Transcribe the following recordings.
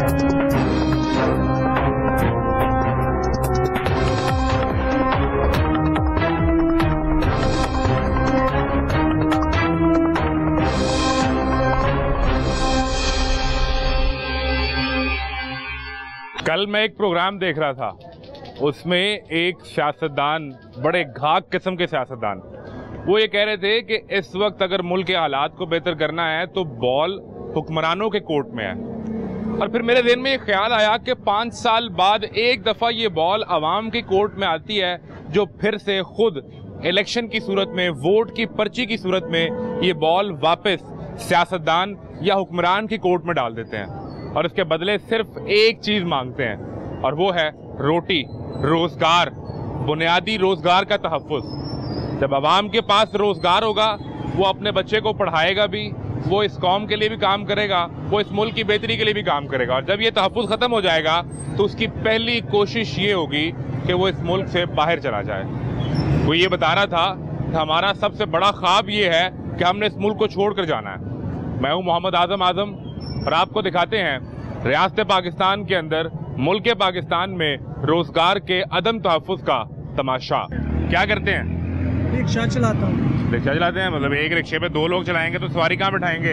कल मैं एक प्रोग्राम देख रहा था, उसमें एक सियासतदान, बड़े घाक किस्म के सियासतदान, वो ये कह रहे थे कि इस वक्त अगर मुल्क के हालात को बेहतर करना है तो बॉल हुक्मरानों के कोर्ट में है। और फिर मेरे ज़हन में ये ख्याल आया कि 5 साल बाद एक दफ़ा ये बॉल आवाम के कोर्ट में आती है, जो फिर से खुद इलेक्शन की सूरत में, वोट की पर्ची की सूरत में ये बॉल वापस सियासतदान या हुक्मरान की कोर्ट में डाल देते हैं और इसके बदले सिर्फ एक चीज़ मांगते हैं, और वो है रोटी, रोज़गार, बुनियादी रोज़गार का तहफ़्फ़ुज़। जब आवाम के पास रोज़गार होगा, वो अपने बच्चे को पढ़ाएगा भी, वो इस कौम के लिए भी काम करेगा, वो इस मुल्क की बेहतरी के लिए भी काम करेगा। और जब ये तहफ़्फ़ुज़ ख़त्म हो जाएगा तो उसकी पहली कोशिश ये होगी कि वो इस मुल्क से बाहर चला जाए। वो ये बता रहा था कि हमारा सबसे बड़ा ख्वाब ये है कि हमने इस मुल्क को छोड़ कर जाना है। मैं हूँ मोहम्मद आज़म और आपको दिखाते हैं रियासत पाकिस्तान के अंदर, मुल्क पाकिस्तान में रोजगार के अदम तहफ़्फ़ुज़ का तमाशा। क्या करते हैं? रिक्शा चलाता हूँ। रिक्शा चलाते हैं? मतलब एक रिक्शे पे 2 लोग चलाएंगे तो सवारी कहाँ बिठाएंगे?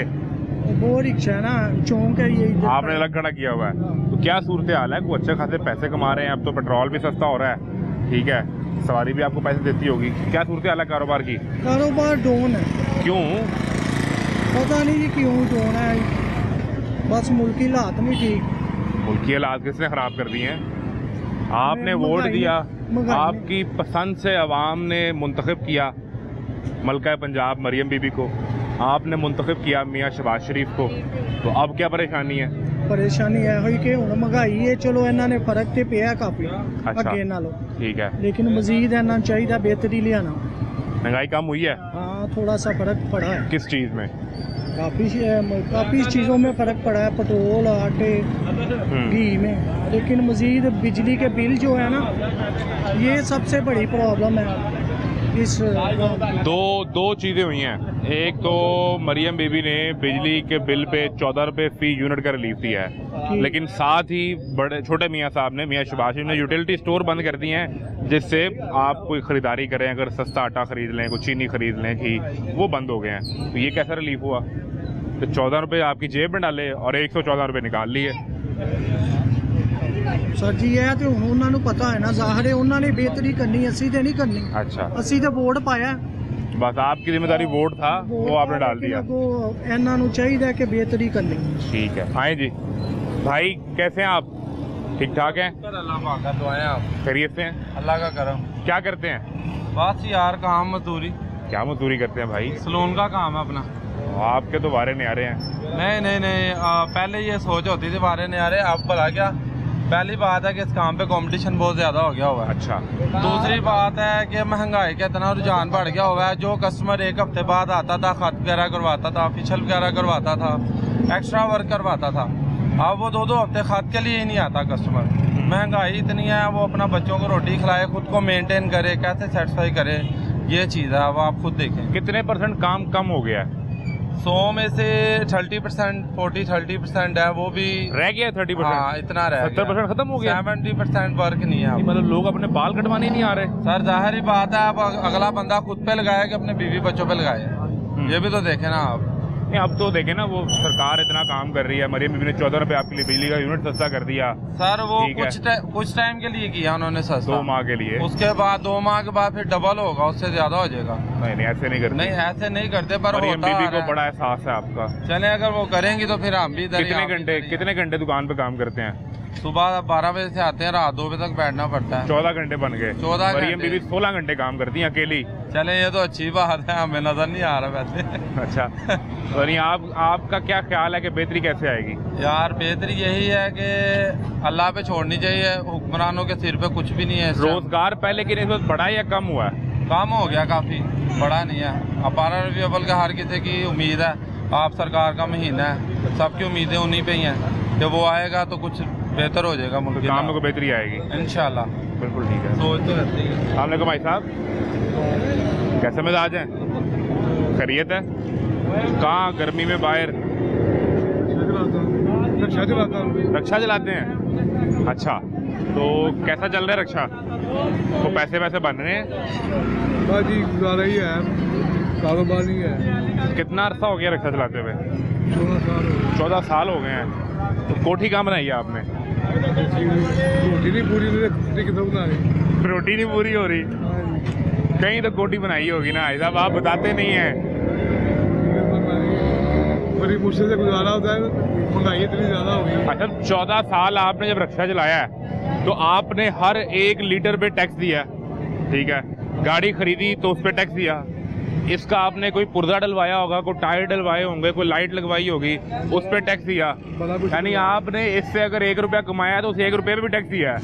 वो रिक्शा है ना, चौक है ये, आपने अलग खड़ा किया हुआ है। तो क्या सूरत हाल है? कुछ अच्छे खासे पैसे कमा रहे हैं, अब तो पेट्रोल भी सस्ता हो रहा है, ठीक है, सवारी भी आपको पैसे देती होगी। क्या सूरत हाल है कारोबार की? कारोबार डाउन है। क्यों? पता नहीं क्यों डाउन है, बस मुल्क की हालात नहीं ठीक। मुल्क की हालात किसने ख़राब कर दी हैं? आपने वोट दिया, आपकी पसंद से अवाम ने मुंतखब किया मलका पंजाब मरियम बीबी को, आपने मुंतखब किया मियाँ शहबाज शरीफ को, तो अब क्या परेशानी है? परेशानी है हुई कि हुण महंगाई है, चलो इन्होंने फर्क तो पिया काफ़ी अगे नालों, ठीक है, लेकिन मजीद इन्होंने चाहिए बेहतरी लियाना। महंगाई कम हुई है? हाँ, थोड़ा सा फर्क पड़ा है। किस चीज़ में? काफ़ी चीज़ों में फ़र्क पड़ा है, पेट्रोल, आटे, घी में, लेकिन मज़ीद बिजली के बिल जो है ना, ये सबसे बड़ी प्रॉब्लम है। इस दो चीज़ें हुई हैं। एक तो मरियम बीबी ने बिजली के बिल पे 14 रुपये फ़ी यूनिट का रिलीफ दिया है, लेकिन साथ ही बड़े छोटे मियाँ साहब ने, मियाँ शहबाज शरीफ ने यूटिलिटी स्टोर बंद कर दिए हैं, जिससे आप कोई ख़रीदारी करें, अगर सस्ता आटा ख़रीद लें, कुछ चीनी ख़रीद लें, घी, वो बंद हो गए हैं। तो ये कैसा रिलीफ हुआ? तो 14 रुपये आपकी जेब में डाले और 114 रुपये निकाल लिए। सर जी है तो उन्होंने पता है ना, ज़ाहिर है उन्होंने बेहतरी करनी, असी तो नहीं करनी। अच्छा, असी तो वोट पाया, बस आपकी जिम्मेदारी वोट था, वो आपने डाल दिया। इन्होंने चाहिए कि बेहतरी करनी। ठीक है, आए जी। भाई कैसे हैं आप? ठीक ठाक हैं? अल्लाह का दुआएं। आप खैरियत से हैं? अल्लाह का करम। क्या करते हैं? बस यार काम मजदूरी। क्या मजदूरी करते हैं भाई? सलून का काम है अपना। आपके तो वारे नहीं आ रहे हैं। नहीं, पहले ये सोच होती थी वारे नहीं आ रहे, अब भला क्या। पहली बात है कि इस काम पे कंपटीशन बहुत ज़्यादा हो गया हुआ है। अच्छा। दूसरी बात है कि महंगाई का इतना रुझान बढ़ गया हुआ है, जो कस्टमर 1 हफ्ते बाद आता था, खत वगैरह करवाता था, फेशियल वगैरह करवाता था, एक्स्ट्रा वर्क करवाता था, अब वो 2-2 हफ्ते खत के लिए ही नहीं आता कस्टमर। महंगाई इतनी है, वो अपना बच्चों को रोटी खिलाए, खुद को मेनटेन करे, कैसे सेटिस्फाई करे, ये चीज़ है। अब आप खुद देखें कितने % काम कम हो गया है? 100 में से 30%, 40-30% है, वो भी रह गया। 30%? हाँ, इतना रह 70% खत्म हो गया। 70% वर्क नहीं है। मतलब लोग अपने बाल कटवाने नहीं आ रहे। सर जाहिर ही बात है, अब अगला बंदा खुद पे लगाया कि अपने बीवी बच्चों पे लगाए, ये भी तो देखे ना आप। नहीं, अब तो देखें ना, वो सरकार इतना काम कर रही है, मरियम बीबी ने 14 रुपये आपके लिए बिजली का यूनिट सस्ता कर दिया। सर वो कुछ टाइम के लिए किया उन्होंने सस्ता, 2 माह के लिए। उसके बाद 2 माह के बाद फिर डबल होगा, उससे ज्यादा हो जाएगा। नहीं, ऐसे नहीं करते। नहीं, ऐसे नहीं करते, पर मरियम बीबी को बड़ा एहसास है आपका। चले, अगर वो करेंगी तो फिर हम भी। कितने घंटे दुकान पे काम करते हैं? सुबह 12 बजे से आते हैं, रात 2 बजे तक बैठना पड़ता है। 14 घंटे बन गए। 14 मरियम बीबी 16 घंटे काम करती हैं अकेली। चले, ये तो अच्छी बात है, हमें नजर नहीं आ रहा वैसे। अच्छा, और ये आपका क्या ख्याल है कि बेहतरी कैसे आएगी? यार बेहतरी यही है कि अल्लाह पे छोड़नी चाहिए, हुक्मरानों के सिर पे कुछ भी नहीं है। रोजगार पहले की निस्बत बढ़ा या कम हुआ है? कम हो गया, काफी बड़ा नहीं है। अब 12 रबी अव्वल का हर किसी की उम्मीद है, आप सरकार का महीना है, सबकी उम्मीदें उन्हीं पे ही हैं कि वो आएगा तो कुछ बेहतर हो जाएगा, मुल्क के काम को बेहतरी आएगी इंशाल्लाह। बिल्कुल ठीक है, सोच तो रहती है। अस्सलाम वालेकुम भाई साहब, कैसे मिजाज हैं? खैरियत है? कहाँ गर्मी में बाहर रक्षा चलाता हूँ। रक्षा चलाते हैं, अच्छा। तो कैसा चल रहा है रक्षा? तो पैसे वैसे बन रहे हैं? बाजी गुजारा ही है, कारोबार नहीं है। कितना अरसा हो गया रक्षा चलाते हुए? 14 साल 14 साल हो गए हैं। तो कोठी कहाँ बनाई है आपने? रोटी नहीं पूरी, रोटी कितना बना रही? रोटी नहीं पूरी हो रही, कहीं तो कोठी बनाई होगी ना। ऐसा आप बताते नहीं हैं। बड़ी मुश्किल से गुजारा होता है, महंगाई इतनी ज़्यादा हो गई। अच्छा, 14 साल आपने जब रक्षा चलाया है तो आपने हर 1 लीटर पे टैक्स दिया, ठीक है। गाड़ी खरीदी तो उस पर टैक्स दिया। इसका आपने कोई पुर्जा डलवाया होगा, कोई टायर डलवाए होंगे, कोई लाइट लगवाई होगी, उस पर टैक्स दिया। यानी आपने इससे अगर 1 रुपया कमाया है तो उस 1 रुपये पे भी टैक्स दिया है।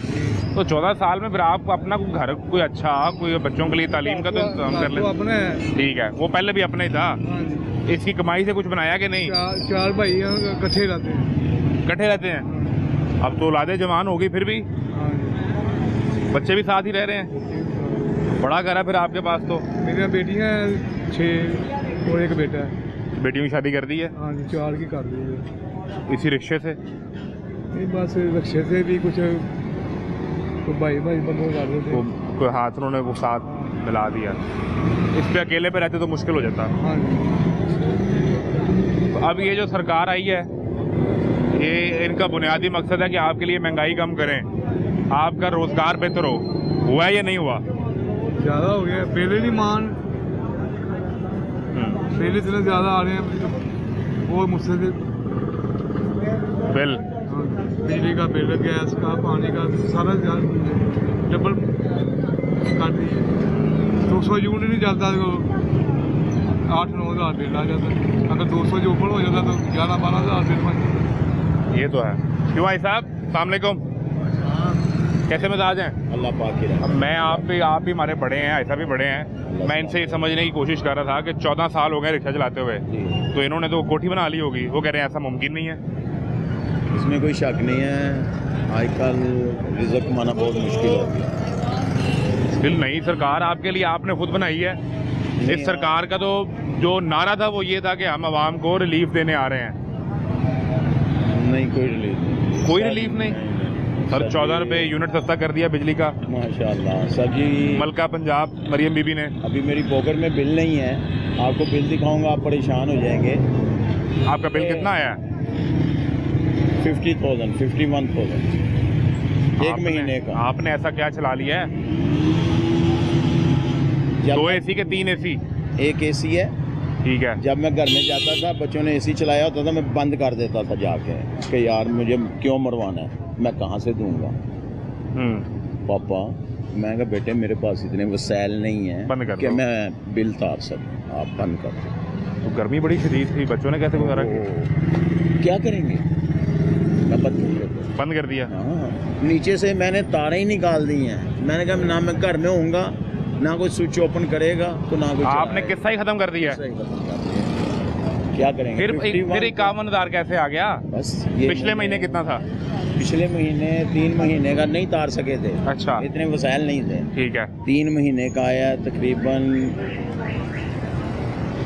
तो 14 साल में फिर आप अपना कोई घर, कोई अच्छा, कोई बच्चों के लिए तालीम का तो इंतजाम कर लेते। अपने ठीक है, वो पहले भी अपना ही था। इसकी कमाई से कुछ बनाया कि नहीं? चार भाई इकट्ठे रहते हैं। इकट्ठे रहते हैं। अब तो औलादे जवान होगी, फिर भी बच्चे भी साथ ही रह रहे हैं। बड़ा घर है फिर आपके पास तो? मेरी बेटियां 6 और 1 बेटा है। बेटियों की शादी कर दी है? हाँ जी, 4 की कर दी है। इसी रिक्शे से? नहीं, बस रिक्शे से भी कुछ भाई बंदों कर देते, कोई हाथ उन्होंने वो साथ मिला दिया। इस पे अकेले पे रहते तो मुश्किल हो जाता। हाँ जी। तो अब ये जो सरकार आई है, ये इनका बुनियादी मकसद है कि आपके लिए महंगाई कम करें, आपका रोजगार बेहतर हो। हुआ है या नहीं हुआ? ज़्यादा हो गया। पहले नहीं मान, पहले इतने ज़्यादा आ रहे हैं, वो मुझसे बिल, बिजली का बिल, गैस का, पानी का, सारा डबल कर दिए। 200 यूनिट नहीं चलता तो 8-9 हज़ार बिल आ जाता। अगर 200 जो ऊपर हो जाता तो 11-12 हज़ार बिल बन जाता। ये तो है। क्यों भाई साहब, अस्सलाम वालेकुम, कैसे मिजाज हैं? अल्लाह पाक की रहमत। अब मैं आप भी हमारे बड़े हैं, ऐसा भी बड़े हैं। मैं इनसे ये समझने की कोशिश कर रहा था कि 14 साल हो गए रिक्शा चलाते हुए, तो इन्होंने तो कोठी बना ली होगी। वो कह रहे हैं ऐसा मुमकिन नहीं है। इसमें कोई शक नहीं है, आजकल रिज़्क़ कमाना बहुत मुश्किल हो गया। बिल नहीं, सरकार आपके लिए आपने खुद बनाई है। इस सरकार का तो जो नारा था वो ये था कि हम आवाम को रिलीफ देने आ रहे हैं। नहीं, कोई रिलीफ नहीं। कोई रिलीफ नहीं सर। 14 रुपये यूनिट सस्ता कर दिया बिजली का, माशाल्लाह सर जी। मलका पंजाब मरियम बीबी ने। अभी मेरी पॉकेट में बिल नहीं है, आपको बिल दिखाऊंगा, आप परेशान हो जाएंगे। आपका बिल कितना आया? 50,000, 51,000 एक महीने का। आपने ऐसा क्या चला लिया है? 2 AC के 3 AC? 1 AC है। ठीक है। जब मैं घर में जाता था, बच्चों ने AC चलाया होता था, मैं बंद कर देता था जाके कि यार मुझे क्यों मरवाना है, मैं कहाँ से दूंगा। पापा, मैं कहा बेटे मेरे पास इतने वसैल नहीं है कि मैं बिल तार सकूँ, आप बंद कर दो। तो गर्मी बड़ी शदीद थी, बच्चों ने कैसे गुजारा किया? क्या करेंगे, मैं बंद कर दिया। हाँ, नीचे से मैंने तारें ही निकाल दी हैं। मैंने कहा ना मैं घर में होऊंगा, ना कोई स्विच ओपन करेगा तो ना कोई। आपने किस्सा ही खत्म कर दिया। क्या करेंगे? फिर 51,000 कैसे आ गया? बस पिछले महीने कितना था? पिछले महीने 3 महीने का नहीं तार सके थे। अच्छा, इतने वसाइल नहीं थे। ठीक है। 3 महीने का आया तकरीबन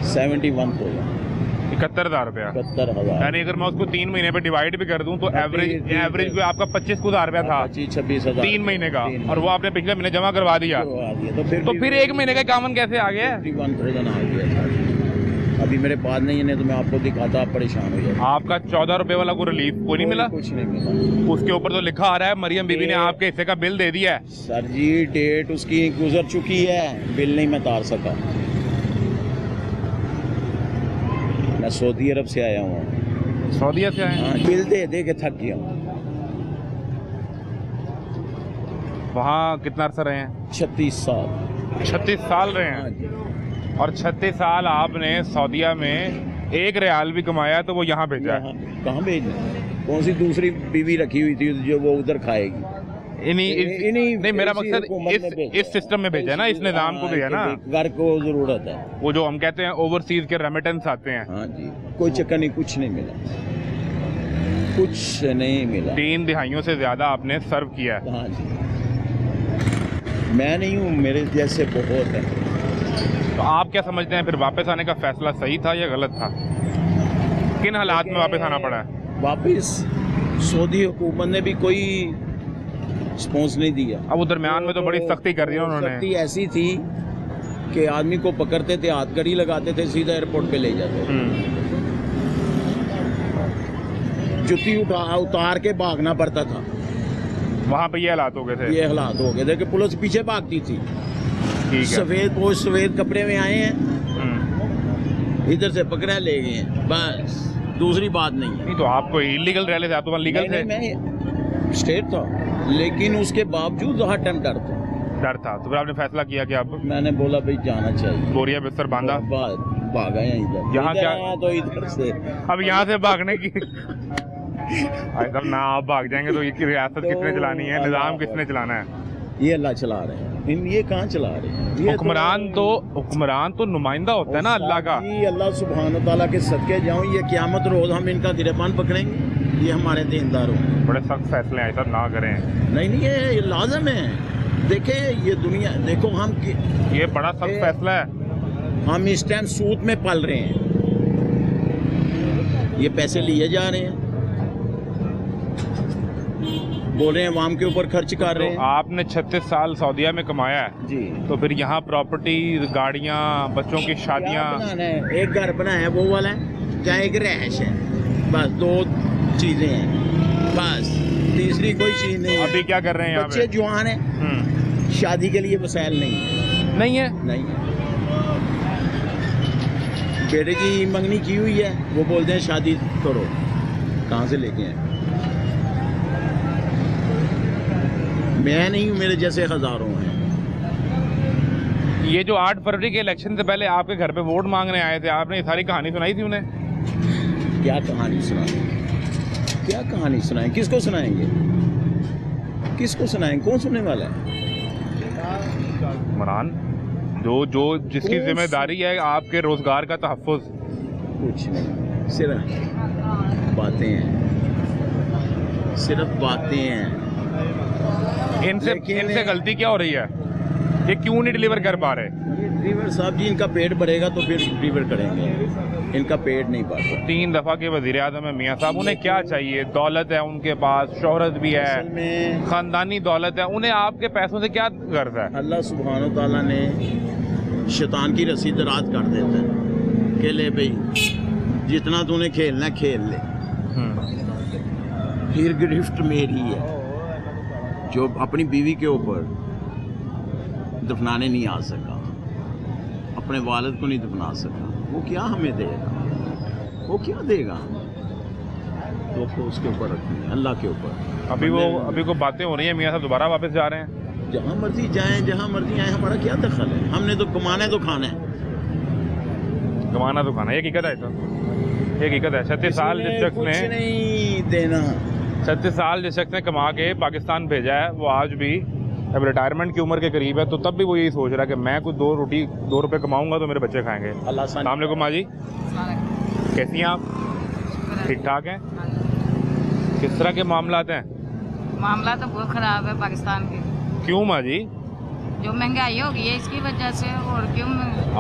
71,000, 71,000 रुपया। 71,000। यानी अगर मैं उसको 3 महीने पे डिवाइड भी कर दूं तो एवरेज भी आपका 25,000 रुपया था। 25-26,000 3 महीने का, और वो आपने पिछले महीने जमा करवा दिया। तो फिर 1 महीने का 51 कैसे आ गया? 51,000 आ गया। अभी मेरे पास नहीं है, तो मैं आपको दिखाता, आप परेशान हो जाए। आपका 14 रुपए वाला कोई रिलीफ कोई नहीं मिला? कुछ नहीं मिला। उसके ऊपर तो लिखा आ रहा है मरियम बीबी ने आपके हिस्से का बिल दे दिया है। सर जी, डेट उसकी गुजर चुकी है, बिल नहीं मैं तार सका। मैं सऊदी अरब से आया हूँ। सऊदीया से आए? हाँ, बिल दे दे के थक गया। वहाँ कितना अर्सा रहे हैं? 36 साल। 36 साल रहे हैं। हाँ जी। और 36 साल आपने सऊदीया में 1 रियाल भी कमाया तो वो यहाँ भेजा है? कहाँ भेजना? कौन सी दूसरी बीवी रखी हुई थी जो वो उधर खाएगी? नहीं, मेरा मकसद इस सिस्टम में भेजा है ना, इस निज़ाम को भेजा ना। घर को जरूरत है, वो जो हम कहते हैं ओवरसीज के रेमिटेंस आते हैं। हाँ जी, कोई चक्कर नहीं, कुछ नहीं मिला, कुछ नहीं मिला। 3 दिहाइयों से ज्यादा आपने सर्व किया है। हाँ जी, मैं नहीं हूँ, मेरे जैसे बहुत है। तो आप क्या समझते हैं फिर वापस आने का फैसला सही था या गलत था? किन हालात में वापस आना पड़ा है? वापस सऊदी हुकूमत ने भी कोई रिस्पॉन्स नहीं दिया। अब वो दरमियान में तो बड़ी सख्ती कर दी उन्होंने। सख्ती ऐसी थी कि आदमी को पकड़ते थे, हाथकड़ी लगाते थे, सीधा एयरपोर्ट पे ले जाते थे। जुत्ती उतार के भागना पड़ता था। वहाँ पे ये हालात हो गए थे। ये हालात हो गए थे कि पुलिस पीछे भागती थी। ठीक है। सफेद पोश सफेद कपड़े में आए हैं, इधर से पकड़ा ले गए हैं, बस दूसरी बात नहीं है। नहीं तो आप कोई इलीगल रह रहे थे, आप तो लीगल थे। मैं स्टेट था, लेकिन उसके बावजूद हर टाइम डर था। तो फिर आपने फैसला किया कि आप मैंने बोला भाई जाना चाहिए। बोरिया बिस्तर बांधा, भागा इधर। यहाँ क्या तो इधर से अब यहाँ से भागने की सब ना आप भाग जाएंगे तो ये रियासत किसने चलानी है, निजाम किसने चलाना है? ये अल्लाह चला रहे हैं। ये कहाँ चला रहे हैं? हुक्मरान तो नुमाइंदा होता है ना अल्लाह का। ये अल्लाह सुब्हान तआला के सदके जाऊं, ये क़यामत रोज हम इनका गिरबान पकड़ेंगे। ये हमारे देनदार होंगे। बड़े सख्त फैसले हैं, सब ना करें। नहीं ये लाजम है। देखे ये दुनिया, देखो हम ये बड़ा सख्त फैसला है। हम इस टाइम सूद में पल रहे हैं, ये पैसे लिए जा रहे हैं, बोल रहे हैं अवाम के ऊपर खर्च कर रहे हैं। तो आपने 36 साल सऊदीया में कमाया है जी, तो फिर यहाँ प्रॉपर्टी, गाड़ियाँ, बच्चों की शादियाँ, एक घर बनाया है वो वाला है, क्या एक रहायश है, बस 2 चीजें हैं, बस तीसरी कोई चीज नहीं है। अभी क्या कर रहे हैं यहाँ बच्चे जवान हैं, शादी के लिए वसाइल नहीं है। नहीं है बेटे की मंगनी की हुई है, वो बोलते हैं शादी करो, कहाँ से लेके आए? मैं नहीं हूँ, मेरे जैसे हजारों हैं। ये जो 8 फरवरी के इलेक्शन से पहले आपके घर पे वोट मांगने आए थे, आपने ये सारी कहानी सुनाई थी उन्हें? क्या कहानी सुनाएं? क्या कहानी सुनाएं? किसको सुनाएंगे? किसको सुनाएं? कौन सुनने वाला है? मरान जो जिसकी जिम्मेदारी है आपके रोजगार का तहफ़्फ़ुज़। कुछ नहीं, सिर्फ बातें हैं, सिर्फ बातें हैं। इनसे गलती क्या हो रही है? ये क्यों नहीं डिलीवर कर पा रहे? डिलीवर साहब जी, इनका पेट भरेगा तो फिर डिलीवर करेंगे, इनका पेट नहीं बढ़ता। 3 दफ़ा के वज़ीर आज़म है मियाँ साहब, उन्हें क्या चाहिए? दौलत है उनके पास, शोहरत भी है, ख़ानदानी दौलत है, उन्हें आपके पैसों से क्या गर्ज है? अल्लाह सुब्हानो तआला ने शैतान की रस्सी दराज कर देता है कि ले भाई जितना तूने खेलना खेल ले। फिर गिरफ्त मेरी है, जो अपनी बीवी के ऊपर दफनाने नहीं आ सका, अपने वालिद को नहीं दफना सका, वो क्या हमें देगा? वो क्या देगा? तो उसके ऊपर रखनी, अल्लाह के ऊपर। अभी को बातें हो रही हैं, मियाँ साहब दोबारा वापस जा रहे हैं। जहाँ मर्जी जाएं, जहाँ मर्जी आए, हमारा क्या दखल है? हमने तो कमाना है तो खाना है। कमाना तो खाना, ये हकीकत है सर, ये हकीकत है। 36 साल जिस शख्स ने कुछ नहीं देना, 36 साल जिस शख्स ने कमा के पाकिस्तान भेजा है, वो आज भी अब रिटायरमेंट की उम्र के करीब है, तो तब भी वो यही सोच रहा है कि मैं कुछ 2 रुपए कमाऊंगा तो मेरे बच्चे खाएंगे। अस्सलाम वालेकुम माँ जी, कैसी हैं आप? ठीक ठाक हैं? किस तरह के मामलात हैं? मामला तो बहुत ख़राब है पाकिस्तान के। क्यों माँ जी? जो महंगाई हो गई है इसकी वजह से, और क्यों?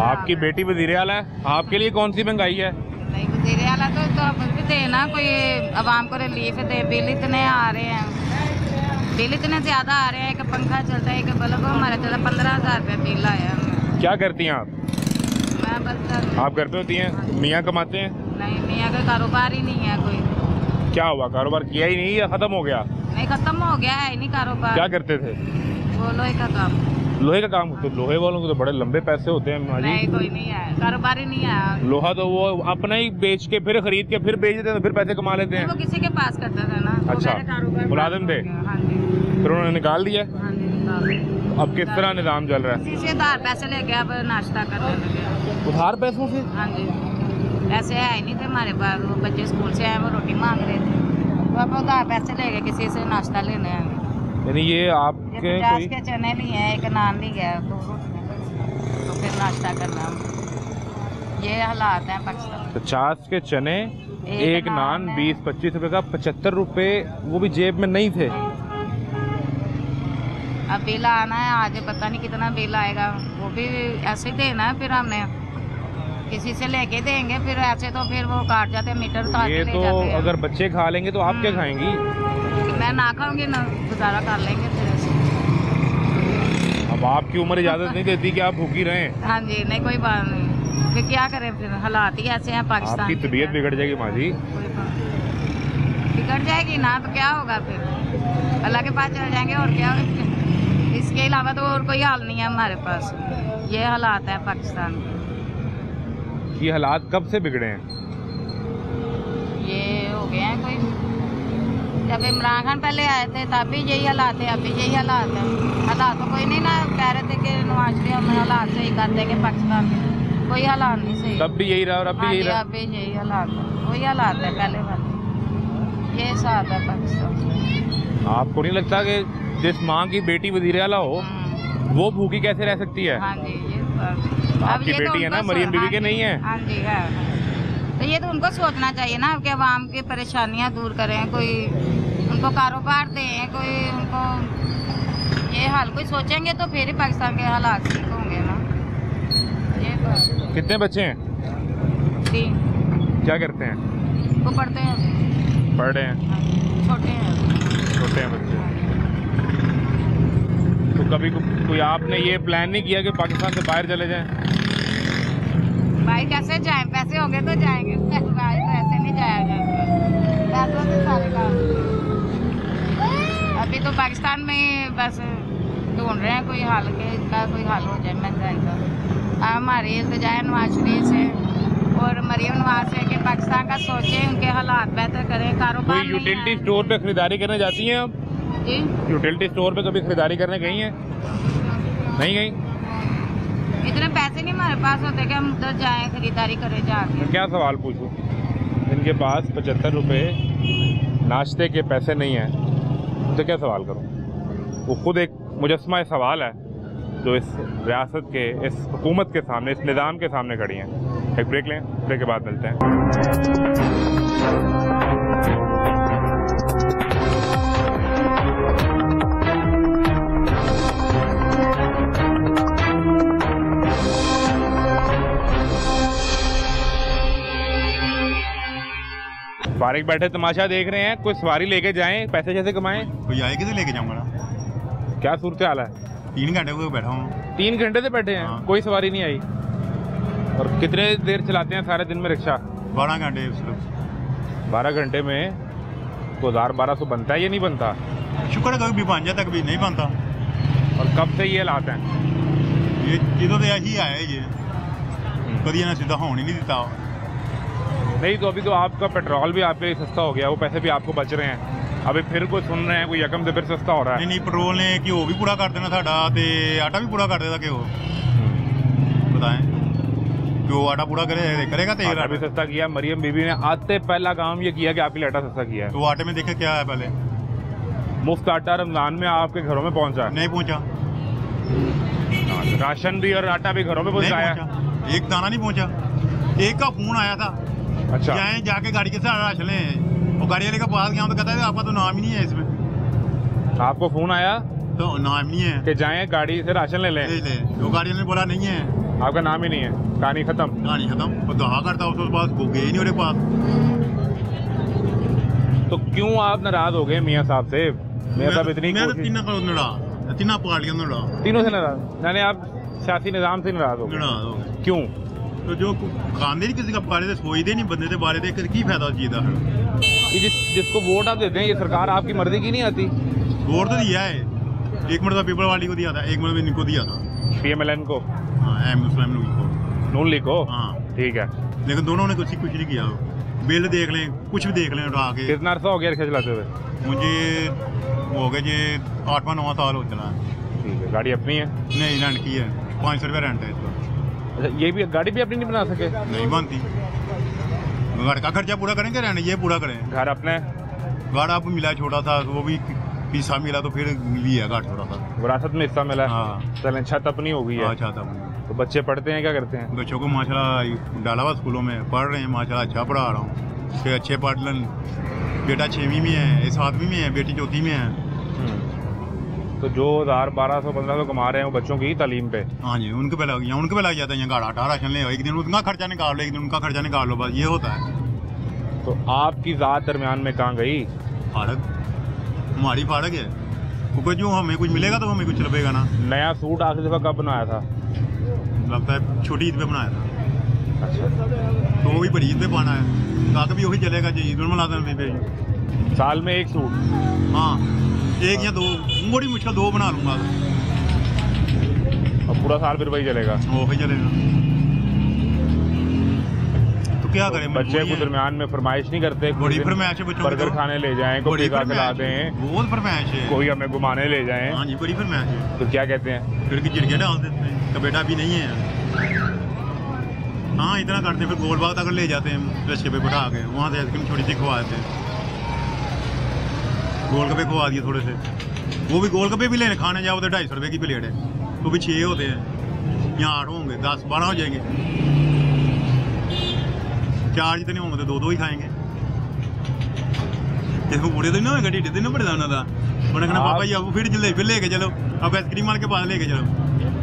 आपकी बेटी वज़ीर आला है, आपके लिए कौन सी महंगाई है? नहीं, वज़ीर आला तो आप भी देना, कोई आवाम को रिलीफ दे। बिल इतने आ रहे हैं, बिल इतने ज़्यादा आ रहे हैं, एक पंखा चलता है, एक बल्ब हमारे चलता, 15,000 रुपये बिल आया हमें। क्या करती हैं आप? मैं बस आप घर पे होती हैं? मियाँ कमाते हैं? नहीं, मियाँ का कारोबार ही नहीं है कोई। क्या हुआ, कारोबार किया ही नहीं या ख़त्म हो गया? नहीं, ख़त्म हो गया है नहीं कारोबार। क्या करते थे? वो लोहे का काम। लोहे का काम? तो लोहे वालों को तो बड़े लंबे पैसे होते हैं माँ जी। नहीं, कोई नहीं है, कारोबार ही नहीं है। लोहा तो वो अपना ही बेच के फिर खरीद के फिर बेच देते हैं, फिर पैसे कमा लेते हैं। वो किसी के पास करता था ना। अच्छा, मुलाजिम थे, हाँ जी, फिर उन्होंने निकाल दिया। हाँ जी, निकाल। अब किस तरह निज़ाम चल रहा है? किसी से उधार पैसे लेके अब नाश्ता करने लगे। उधार पैसों से? हाँ जी, पैसे है ही नहीं थे हमारे पास, वो बच्चे स्कूल से आए, वो रोटी मांग रहे थे, तो अब उधार पैसे लेके किसी से नाश्ता लेने हैं। यानी ये आपके 50 के चने नहीं है, एक नान नहीं गया, तो फिर नाश्ता करना। ये हालात हैं पाकिस्तान। 50 के चने, एक नान, 20-25 रुपए का, 75 रुपए वो भी जेब में नहीं थे। अब बिल आना है आज, पता नहीं कितना बिल आएगा, वो भी ऐसे ही देना है फिर हमने। किसी से लेके देंगे, फिर ऐसे तो फिर वो काट जाते हैं, मीटर काट ये ले तो जाते हैं। अगर बच्चे खा लेंगे तो आप क्या खाएंगी? मैं ना खाऊंगी ना, गुजारा कर लेंगे फिर ऐसे। अब आपकी उम्र इजाजत नहीं देती कि आप भूखी रहें। हाँ जी, नहीं कोई बात नहीं, फिर क्या करें, फिर हालात ही ऐसे हैं पाकिस्तान आपकी के। तबीयत बिगड़ जाएगी माँ जी। कोई बात नहीं। बिगड़ जाएगी ना तो क्या होगा, फिर अल्लाह के पास चले जाएंगे और क्या होगा। इसके अलावा तो और कोई हाल नहीं है हमारे पास। ये हालात है पाकिस्तान के। ये हालात कब से बिगड़े हैं? ये हो गए हैं कोई, जब इमरान खान पहले आए थे तब भी यही हालात है, अभी यही हालात है। हालात तो कोई नहीं ना कह रहे थे कि नवाज शरीफ हम हालात सही कर देंगे पाकिस्तान में, कोई हालात नहीं सही। तब भी यही रहा और अब भी हाँ यही जी, रहा। अभी यही हालात है, वही हालात है पहले वाले। ये साथ है पाकिस्तान। आपको नहीं लगता कि जिस माँ की बेटी वजीर आला हो वो भूखी कैसे रह सकती है? हाँ जी, ये अब आपकी ये तो बेटी है ना, उनको मरियम बीबी हाँ के जी, नहीं है? हाँ जी है। तो ये तो उनको सोचना चाहिए ना कि आवाम की परेशानियां दूर करें, कोई उनको कारोबार दें, कोई उनको ये हाल कोई सोचेंगे तो फिर ही पाकिस्तान के हालात ठीक होंगे ना। ये बात। कितने बच्चे हैं? 3 क्या करते हैं? वो पढ़ते हैं, पढ़ रहे हैं? हाँ जी, छोटे हैं। छोटे हैं बच्चे। तो कभी कोई आपने ये प्लान नहीं किया कि पाकिस्तान से बाहर चले जाएं? भाई कैसे जाएं, पैसे होंगे तो जाएंगे, भाई तो ऐसे नहीं जाया जाएगा, पैसों से सारे काम। अभी तो पाकिस्तान में बस ढूंढ रहे हैं कोई हाल के, इसका कोई हाल हो जाए महंगाई का। हमारी इल्तिजा है नवाज शरीफ से और मरियम नवाज से कि पाकिस्तान का सोचें, उनके हालात बेहतर करें, कारोबार कोई यूटिलिटी स्टोर पे खरीदारी करने जाती हैं आप? जी यूटिलिटी स्टोर पे कभी खरीदारी करने गई हैं? नहीं गई? इतने पैसे नहीं हमारे पास होते कि हम उधर जाएं खरीदारी करें जाके। मैं क्या सवाल पूछूं? इनके पास 75 रुपए नाश्ते के पैसे नहीं हैं तो क्या सवाल करूं? वो खुद एक मुजस्मा सवाल है जो इस रियासत के, इस हुकूमत के सामने, इस निज़ाम के सामने खड़ी हैं। एक ब्रेक लें, ब्रेक के बाद मिलते हैं। फारिग बैठे तमाशा देख रहे हैं, कोई सवारी लेके जाएं, पैसे कैसे कमाएं? कोई आए किसे लेके जाऊंगा ना। क्या सूरत हाल है? 3 घंटे हुए बैठा हूँ। 3 घंटे से बैठे हैं? हाँ। कोई सवारी नहीं आई? और कितने देर चलाते हैं सारे दिन में रिक्शा? 12 घंटे सिर्फ। 12 घंटे में तो 1200 बनता है या नहीं बनता? शुक्र है कभी बन जाता, कभी नहीं बनता। और कब से ये हालात हैं? ये चीज़ों तो यही आया ये, कभी ना सीधा होने नहीं देता। नहीं तो अभी तो आपका पेट्रोल भी आपके लिए सस्ता हो गया, वो पैसे भी आपको बच रहे हैं। अभी फिर कोई सुन रहे हैं कोई यकम से फिर सस्ता हो रहा है। नहीं पेट्रोल ने घ्यो भी पूरा कर देना साडा ते आटा भी पूरा कर देता घ्यो। बताएं घ्यो आटा पूरा करेगा तेल आटा भी सस्ता किया। मरियम बीबी ने आते पहला काम ये किया कि आपके लिए आटा सस्ता किया है। तो आटे में देखे क्या है पहले? मुफ्त आटा रमजान में आपके घरों में पहुंचा? नहीं पहुंचा। राशन भी और आटा भी घरों में नहीं पहुंचाया? पहुंचा, एक दाना नहीं पहुंचा। एक का फोन आया था, अच्छा, जाए जाके गाड़ी के साथ राशन ले, और गाड़ी वाले का पास गया तो कहता है आपका तो नाम ही नहीं है इसमें। आपको फोन आया तो नाम नहीं है कि जाएं गाड़ी से राशन ले लें? ले तो गाड़ी वाले ने बोला नहीं है, आपका नाम ही नहीं है, कहानी खत्म। कहानी खत्म। और दहा करता उसके पास वो गए नहीं, उनके पास। तो क्यों आप नाराज हो गए मियाँ साहब से? मियाँ साहब इतनी मैं तो कोशिश- तीनों पार्टियों में लड़ा। तीनों से नाराज? यानी आप सियासी निज़ाम से नाराज हो गए? क्यों? तो जो खांदे नहीं किसी का बारे से सोचते नहीं बंदे के बारे से की फायदा उस चीज का? ये जिसको वोट आप देते हैं ये सरकार आपकी मर्जी की नहीं आती? वोट तो दिया है, एक मिनट पीपल वाली को दिया था, एक मिनट इनको दिया था, PMLN को, हाँ मुस्लिम लोगों को, नून लीग को। हाँ ठीक है, लेकिन दोनों ने कुछ नहीं किया। बिल देख लें, कुछ भी देख लें उठा के। कितना अर्सा हो गया रिक्शा चलाते हुए? मुझे हो गए जी 8वां-9वां साल हो चला है। ठीक है, गाड़ी अपनी है? नहीं रेंट की है, 500 रुपये रेंट है इसका। अच्छा, ये भी गाड़ी भी अपनी नहीं बना सके? नहीं बनती, घर का खर्चा पूरा करेंगे, रेंट ये पूरा करें। घर अपने? घर अब मिला छोटा सा, वो भी हिस्सा मिला तो फिर मिली है घर छोटा सा, विरासत में हिस्सा मिला है। हाँ। चलें, छत अपनी हो गई है। अच्छा था। तो बच्चे पढ़ते हैं, क्या करते हैं? बच्चों को माशाल्लाह डाला हुआ स्कूलों में, पढ़ रहे हैं माशाल्लाह, अच्छा पढ़ा रहा हूँ। फिर अच्छे पढ़ लन, बेटा 6वीं में है, 7वीं में है, बेटी 4थी में है। तो जो 1000-1200-1500 कमा रहे हैं वो बच्चों की तालीम पे। हाँ जी, उनके पे लग जाता है। यहाँ गाड़ा आटा राशन ले, एक दिन उनका खर्चा निकाल लो, एक दिन उनका खर्चा निकाल लो, बस ये होता है। तो आपकी ज़ात दरमियान में कहाँ गई? फाड़क, हमारी फाड़क है, क्योंकि जो हमें कुछ मिलेगा तो हमें कुछ लपेगा ना। नया सूट आखिरी दफ़ा कब बनाया था? लगता है छोटी ईद पे बनाया था। अच्छा, तो वो भी बड़ी ईद पे पाना है, ताकि भी वही चलेगा जो ईद मनाते हैं। साल में एक सूट? हाँ, एक या दो, बड़ी मुश्किल 2 बना लूँगा और पूरा साल फिर वही चलेगा? वही चलेगा। तो क्या करें, बच्चे को दरमियान में फरमाइश नहीं करते? बड़ी फरमाइश है बच्चों की। बर्गर खाने ले जाएं, कोई पिज़्ज़ा खिला दें, बहुत फरमाइश है। कोई हमें घुमाने ले जाएं। हाँ जी, बड़ी फरमाइश है। तो क्या कहते हैं? फिर की चिड़िया डाल देते हैं, तो बेटा भी नहीं है। हाँ, इतना करते हैं, फिर गोलबाग तक ले जाते हैं, रस्ते पे बैठा के, वहाँ से आइसक्रीम छोटी सी खवा देते हैं, गोलगप्पे खवा दिए थोड़े से। वो भी गोलगप्पे भी लेने खाने जाओ तो 250 रुपये की प्लेट है, तो भी 6 होते हैं, यहाँ 8 होंगे, 10-12 हो जाएंगे। 4 जितने होंगे तो 2-2 ही खाएंगे। देखो बूढ़े तो नहीं होगा, ढीडे तो नहीं पड़ता उन्होंने। उन्होंने कहना पापा जी अब फिर जल्दी लेके चलो, अब आइसक्रीम वाले के पास लेके चलो,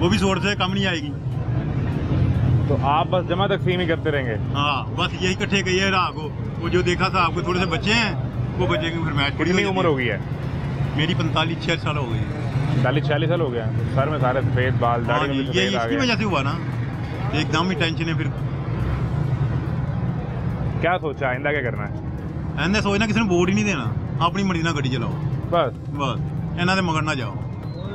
वो भी 100 से कम नहीं आएगी। तो आप बस जमा तकसीम ही करते रहेंगे? हाँ, बस यही इकट्ठे कहिए राह को। वो जो देखा था आपको, थोड़े से बच्चे हैं, वो बच्चे की फरमाइश। कितनी उम्र हो गई है? मेरी 45-46 साल हो गई। 40-46 साल हो गया? सर में सारे सफेद बाल, दाढ़ी में भी ये सफेद आ इसकी गए। वजह से हुआ ना, एकदम ही टेंशन है। फिर क्या सोचा आइंदा क्या करना है? ऐसे सोचना किसी ने वोट ही नहीं देना, अपनी मर्जी ना गाड़ी चलाओ, बस इन्होंने मगर ना जाओ।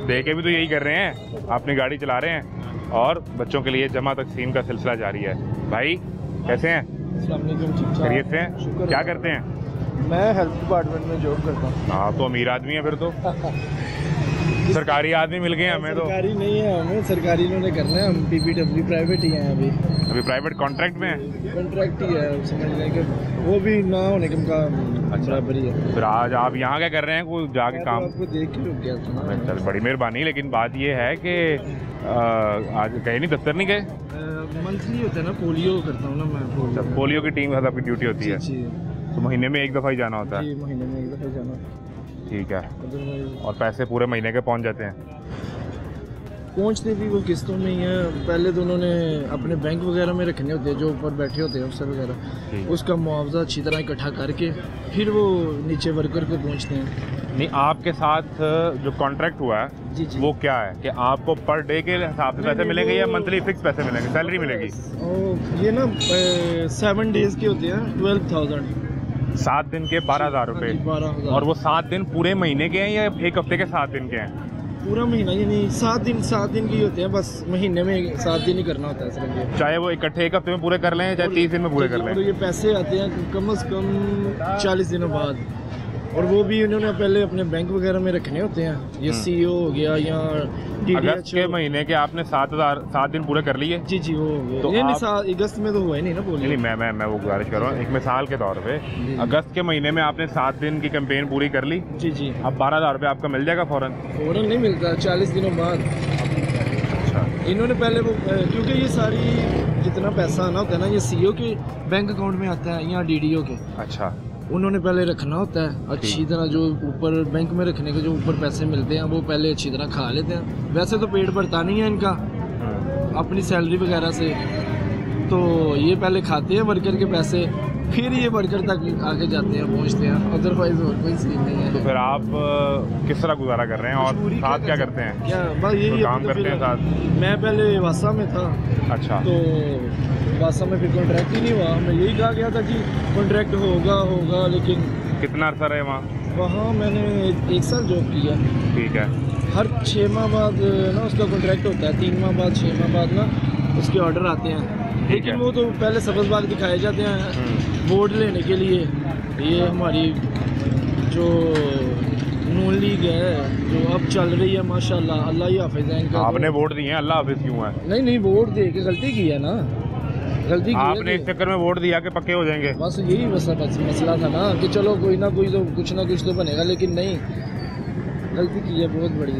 देखे भी तो यही कर रहे हैं, अपनी गाड़ी चला रहे हैं और बच्चों के लिए जमा तकसीम का सिलसिला जारी है। भाई कैसे हैं? खैरियत से हैं? क्या करते हैं? मैं हेल्थ डिपार्टमेंट में जॉब करता हूँ। हाँ, तो अमीर आदमी है फिर तो। सरकारी आदमी मिल गए हमें तो। सरकारी नहीं है, हमें सरकारी इन्होंने करना है, हम पीपीडब्ल्यू प्राइवेट ही हैं अभी प्राइवेट कॉन्ट्रैक्ट में है? कॉन्ट्रैक्ट ही है, समझ लें कि वो भी ना होने का बराबर ही है। फिर आज आप यहाँ क्या कर रहे हैं? कोई जाके काम? आपको देख के रुक गया था। चल, बड़ी मेहरबानी। लेकिन बात ये है कि आज कहीं नहीं, दफ्तर नहीं गए? मंथली होता है ना, पोलियो करता हूँ ना मैं। पोलियो की टीम आपकी ड्यूटी होती है? जी, तो महीने में एक दफ़ा ही जाना होता है? जी, महीने में एक दफ़ा जाना। ठीक है। और पैसे पूरे महीने के पहुंच जाते हैं? पहुंचते भी वो किस्तों में ही है। पहले तो उन्होंने अपने बैंक वगैरह में रखने होते हैं, जो ऊपर बैठे होते हैं अफसर वगैरह, उसका मुआवजा अच्छी तरह इकट्ठा करके फिर वो नीचे वर्कर को पहुंचते हैं। नहीं, आपके साथ जो कॉन्ट्रैक्ट हुआ है जी, वो क्या है कि आपको पर डे के हिसाब से पैसे मिलेंगे या मंथली फिक्स पैसे मिलेंगे, सैलरी मिलेगी? ये ना 7 डेज के होते हैं, 12,000। 7 दिन के 12,000 रुपये? 12,000। और वो 7 दिन पूरे महीने के हैं या एक हफ्ते के 7 दिन के हैं? पूरा महीना, यानी 7 दिन की होते हैं, बस महीने में 7 दिन ही करना होता है सिर्फ ये। चाहे वो इकट्ठे एक हफ्ते में पूरे कर लें, चाहे 30 दिन में पूरे कर लें? और ये पैसे आते हैं कम से कम 40 दिनों बाद, और वो भी उन्होंने पहले अपने बैंक वगैरह में रखने होते हैं। ये सीओ हो गया या अगस्त के महीने के आपने 7 दिन पूरे कर लिए? जी जी, वो तो ये नहीं, अगस्त में तो हुआ ही नहीं ना पोलियो। नहीं, मैं वो गुजारिश कर रहा हूँ, एक मिसाल के तौर पे अगस्त के महीने में आपने 7 दिन की कैंपेन पूरी कर ली। जी जी। अब 12,000 रुपये आपका मिल जाएगा फ़ौरन? फ़ौरन नहीं मिलता, 40 दिनों बाद। अच्छा। इन्होंने पहले वो, क्योंकि ये सारी जितना पैसा आना होता है ना, ये सीओ के बैंक अकाउंट में आता है या डीडीओ के। अच्छा। उन्होंने पहले रखना होता है अच्छी तरह, जो ऊपर बैंक में रखने के जो ऊपर पैसे मिलते हैं वो पहले अच्छी तरह खा लेते हैं। वैसे तो पेट भरता नहीं है इनका अपनी सैलरी वगैरह से, तो ये पहले खाते हैं वर्कर के पैसे, फिर ये वर्कर तक आगे जाते हैं, पहुंचते हैं, अदरवाइज और कोई सीन नहीं है। तो फिर आप किस तरह गुजारा कर रहे हैं और साथ क्या करते हैं? क्या बस यही काम करते हैं साथ? मैं पहले वासा में था। अच्छा। तो वासा में फिर कॉन्ट्रैक्ट ही नहीं हुआ, हमें यही कहा गया था कि कॉन्ट्रैक्ट होगा, लेकिन कितना अर्सा रहे वहाँ मैंने 1 साल जॉब किया। ठीक है। हर 6 माह बाद ना उसका कॉन्ट्रैक्ट होता है, 3 माह बाद 6 माह बाद ना उसके ऑर्डर आते हैं, लेकिन वो तो पहले सब्ज़ बाग दिखाए जाते हैं वोट लेने के लिए। ये हमारी जो नून लीग है जो अब चल रही है, माशाल्लाह, अल्लाह ही हाफिज़ है इनका। आपने वोट दिए हैं, अल्लाह हाफिज़ क्यों है? नहीं, वोट दे के गलती की है ना, गलती की आपने इस चक्कर में वोट दिया कि पक्के हो जाएंगे? बस यही मसला था ना कि चलो कोई ना कोई तो कुछ ना कुछ तो बनेगा, लेकिन नहीं, गलती की है, बहुत बड़ी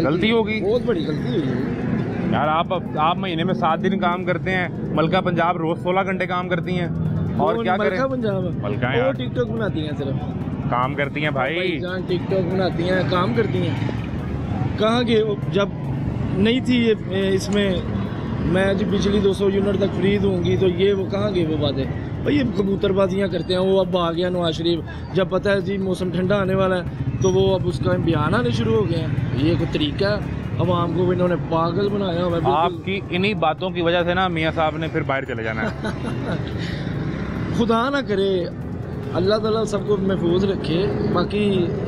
गलती होगी, बहुत बड़ी गलती हुई है यार। आप महीने में 7 दिन काम करते हैं, मलका पंजाब रोज 16 घंटे काम करती हैं, और क्या करें? मलका पंजाब मलका वो टिकटॉक बनाती हैं, सिर्फ काम करती हैं भाई जान, टिकटॉक बनाती हैं, काम करती हैं। कहाँ गए जब नहीं थी ये इसमें मैं जो बिजली 200 यूनिट तक फ्री दूंगी तो ये वो कहाँ गए वो बातें भाई। ये कबूतरबाजियाँ करते हैं। वो अब आ गया नवाज शरीफ, जब पता है जी मौसम ठंडा आने वाला है तो वो अब उसका बयान आने शुरू हो गए हैं। ये कोई तरीका है, अवाम को इन्होंने पागल बनाया हुआ है। आपकी इन्हीं बातों की वजह से ना मियाँ साहब ने फिर बाहर चले जाना है। खुदा ना करे, अल्लाह ताला सबको महफूज रखे। बाकी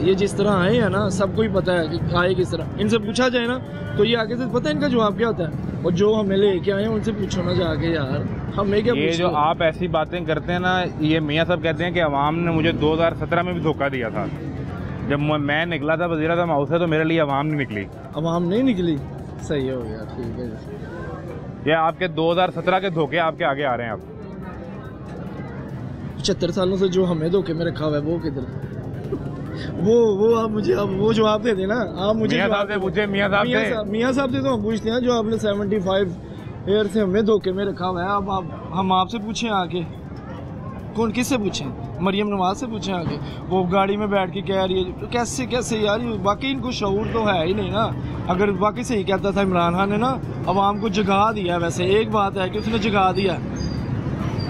ये जिस तरह आए हैं ना, सबको ही पता है कि आए किस तरह। इनसे पूछा जाए ना तो ये आगे से पता है इनका जवाब क्या होता है। और जो हमें लेके आए हैं उनसे पूछो ना जाके यार, हमें क्या ये जो आप ऐसी बातें करते हैं ना, ये मियाँ साहब कहते हैं कि अवाम ने मुझे 2017 में भी धोखा दिया था। जब मैं निकला था वज़ीर आज़म हाउस से तो मेरे लिए अवाम नहीं निकली। अवाम नहीं निकली, सही हो गया, ठीक है। ये आपके 2017 के धोखे आपके आगे आ रहे हैं। आप 75 सालों से जो हमें धोखे में रखा हुआ है वो किधर? वो आप मुझे अब वो जवाब दे देना। आप मुझे मियाँ साहब से पूछे, मियाँ साहब से तो हम पूछते हैं जो आपने 75 ईयर से हमें धोखे में रखा हुआ है। अब हम आपसे पूछें आके, कौन किससे पूछें? मरियम नवाज से पूछें आके। वो गाड़ी में बैठ के कह रही है तो कैसे यार, बाकी इनको शऊर तो है ही नहीं ना। अगर बाकी सही कहता था इमरान खान ने ना, अवाम को जगा दिया। वैसे एक बात है कि उसने जगा दिया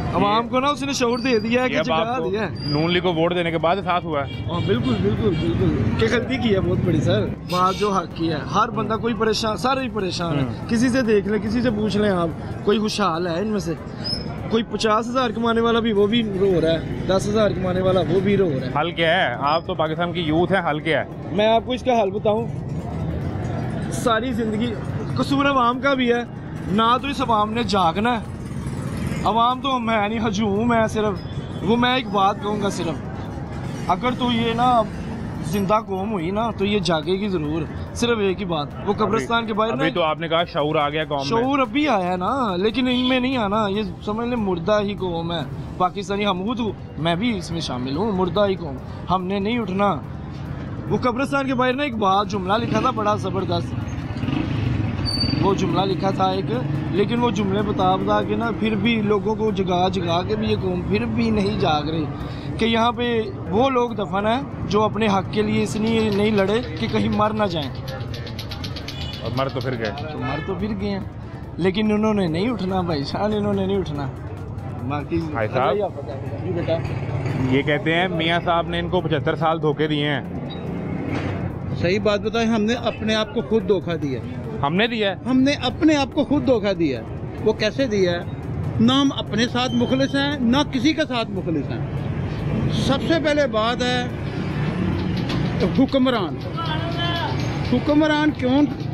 अवाम को ना, उसने शऊर दे दिया है कि जगा दिया है। नून लीग को वोट देने के बाद साथ हुआ है। हाँ बिल्कुल बिल्कुल बिल्कुल, क्या गलती की है बहुत बड़ी सर। बात जो हक की है, हर बंदा कोई परेशान, सारे ही परेशान है। किसी से देख लें, किसी से पूछ लें आप, कोई खुशहाल है इनमें से? कोई 50,000 कमाने वाला भी वो भी रो रहा है, 10,000 कमाने वाला वो भी रो रहा है। हल क्या है? आप तो पाकिस्तान की यूथ है, हल क्या है? मैं आपको इसका हल बताऊं, सारी जिंदगी कसूर अवाम का भी है ना। तो इस अवाम ने जागना है। अवाम तो मैं नहीं, हजूम है सिर्फ। वो मैं एक बात कहूँगा सिर्फ, अगर तो ये ना जिंदा कौम हुई ना तो ये जागेगी जरूर। सिर्फ एक ही बात, वो कब्रिस्तान के बाहर अभी तो आपने कहा शऊर आ गया कौम में। शऊर अभी आया ना, लेकिन इनमें नहीं आना। ये समझ ले मुर्दा ही कौम है पाकिस्तानी। हम तो मैं भी इसमें शामिल हूँ, मुर्दा ही कौम। हमने नहीं उठना। वो कब्रिस्तान के बाहर ना एक बात जुमला लिखा था बड़ा ज़बरदस्त, वो जुमला लिखा था एक, लेकिन वो जुमले बता के ना फिर भी लोगों को जगा के भी ये कौम फिर भी नहीं जाग रही कि यहाँ पे वो लोग दफन हैं जो अपने हक के लिए इसलिए नहीं लड़े कि कहीं मर ना जाएं। और मर तो फिर गए, हैं, लेकिन उन्होंने नहीं उठना भाई शान, इन्होंने नहीं उठना। बाकी भाई साहब बेटा ये कहते हैं मियाँ साहब ने इनको 75 साल धोखे दिए हैं। सही बात बताएं, हमने अपने आप को खुद धोखा दिया। हमने दिया है? हमने अपने आप को खुद धोखा दिया। वो कैसे दिया है? ना हम अपने साथ मुखलिस हैं, ना किसी के साथ मुखलिस हैं। सबसे पहले बात है हुक्मरान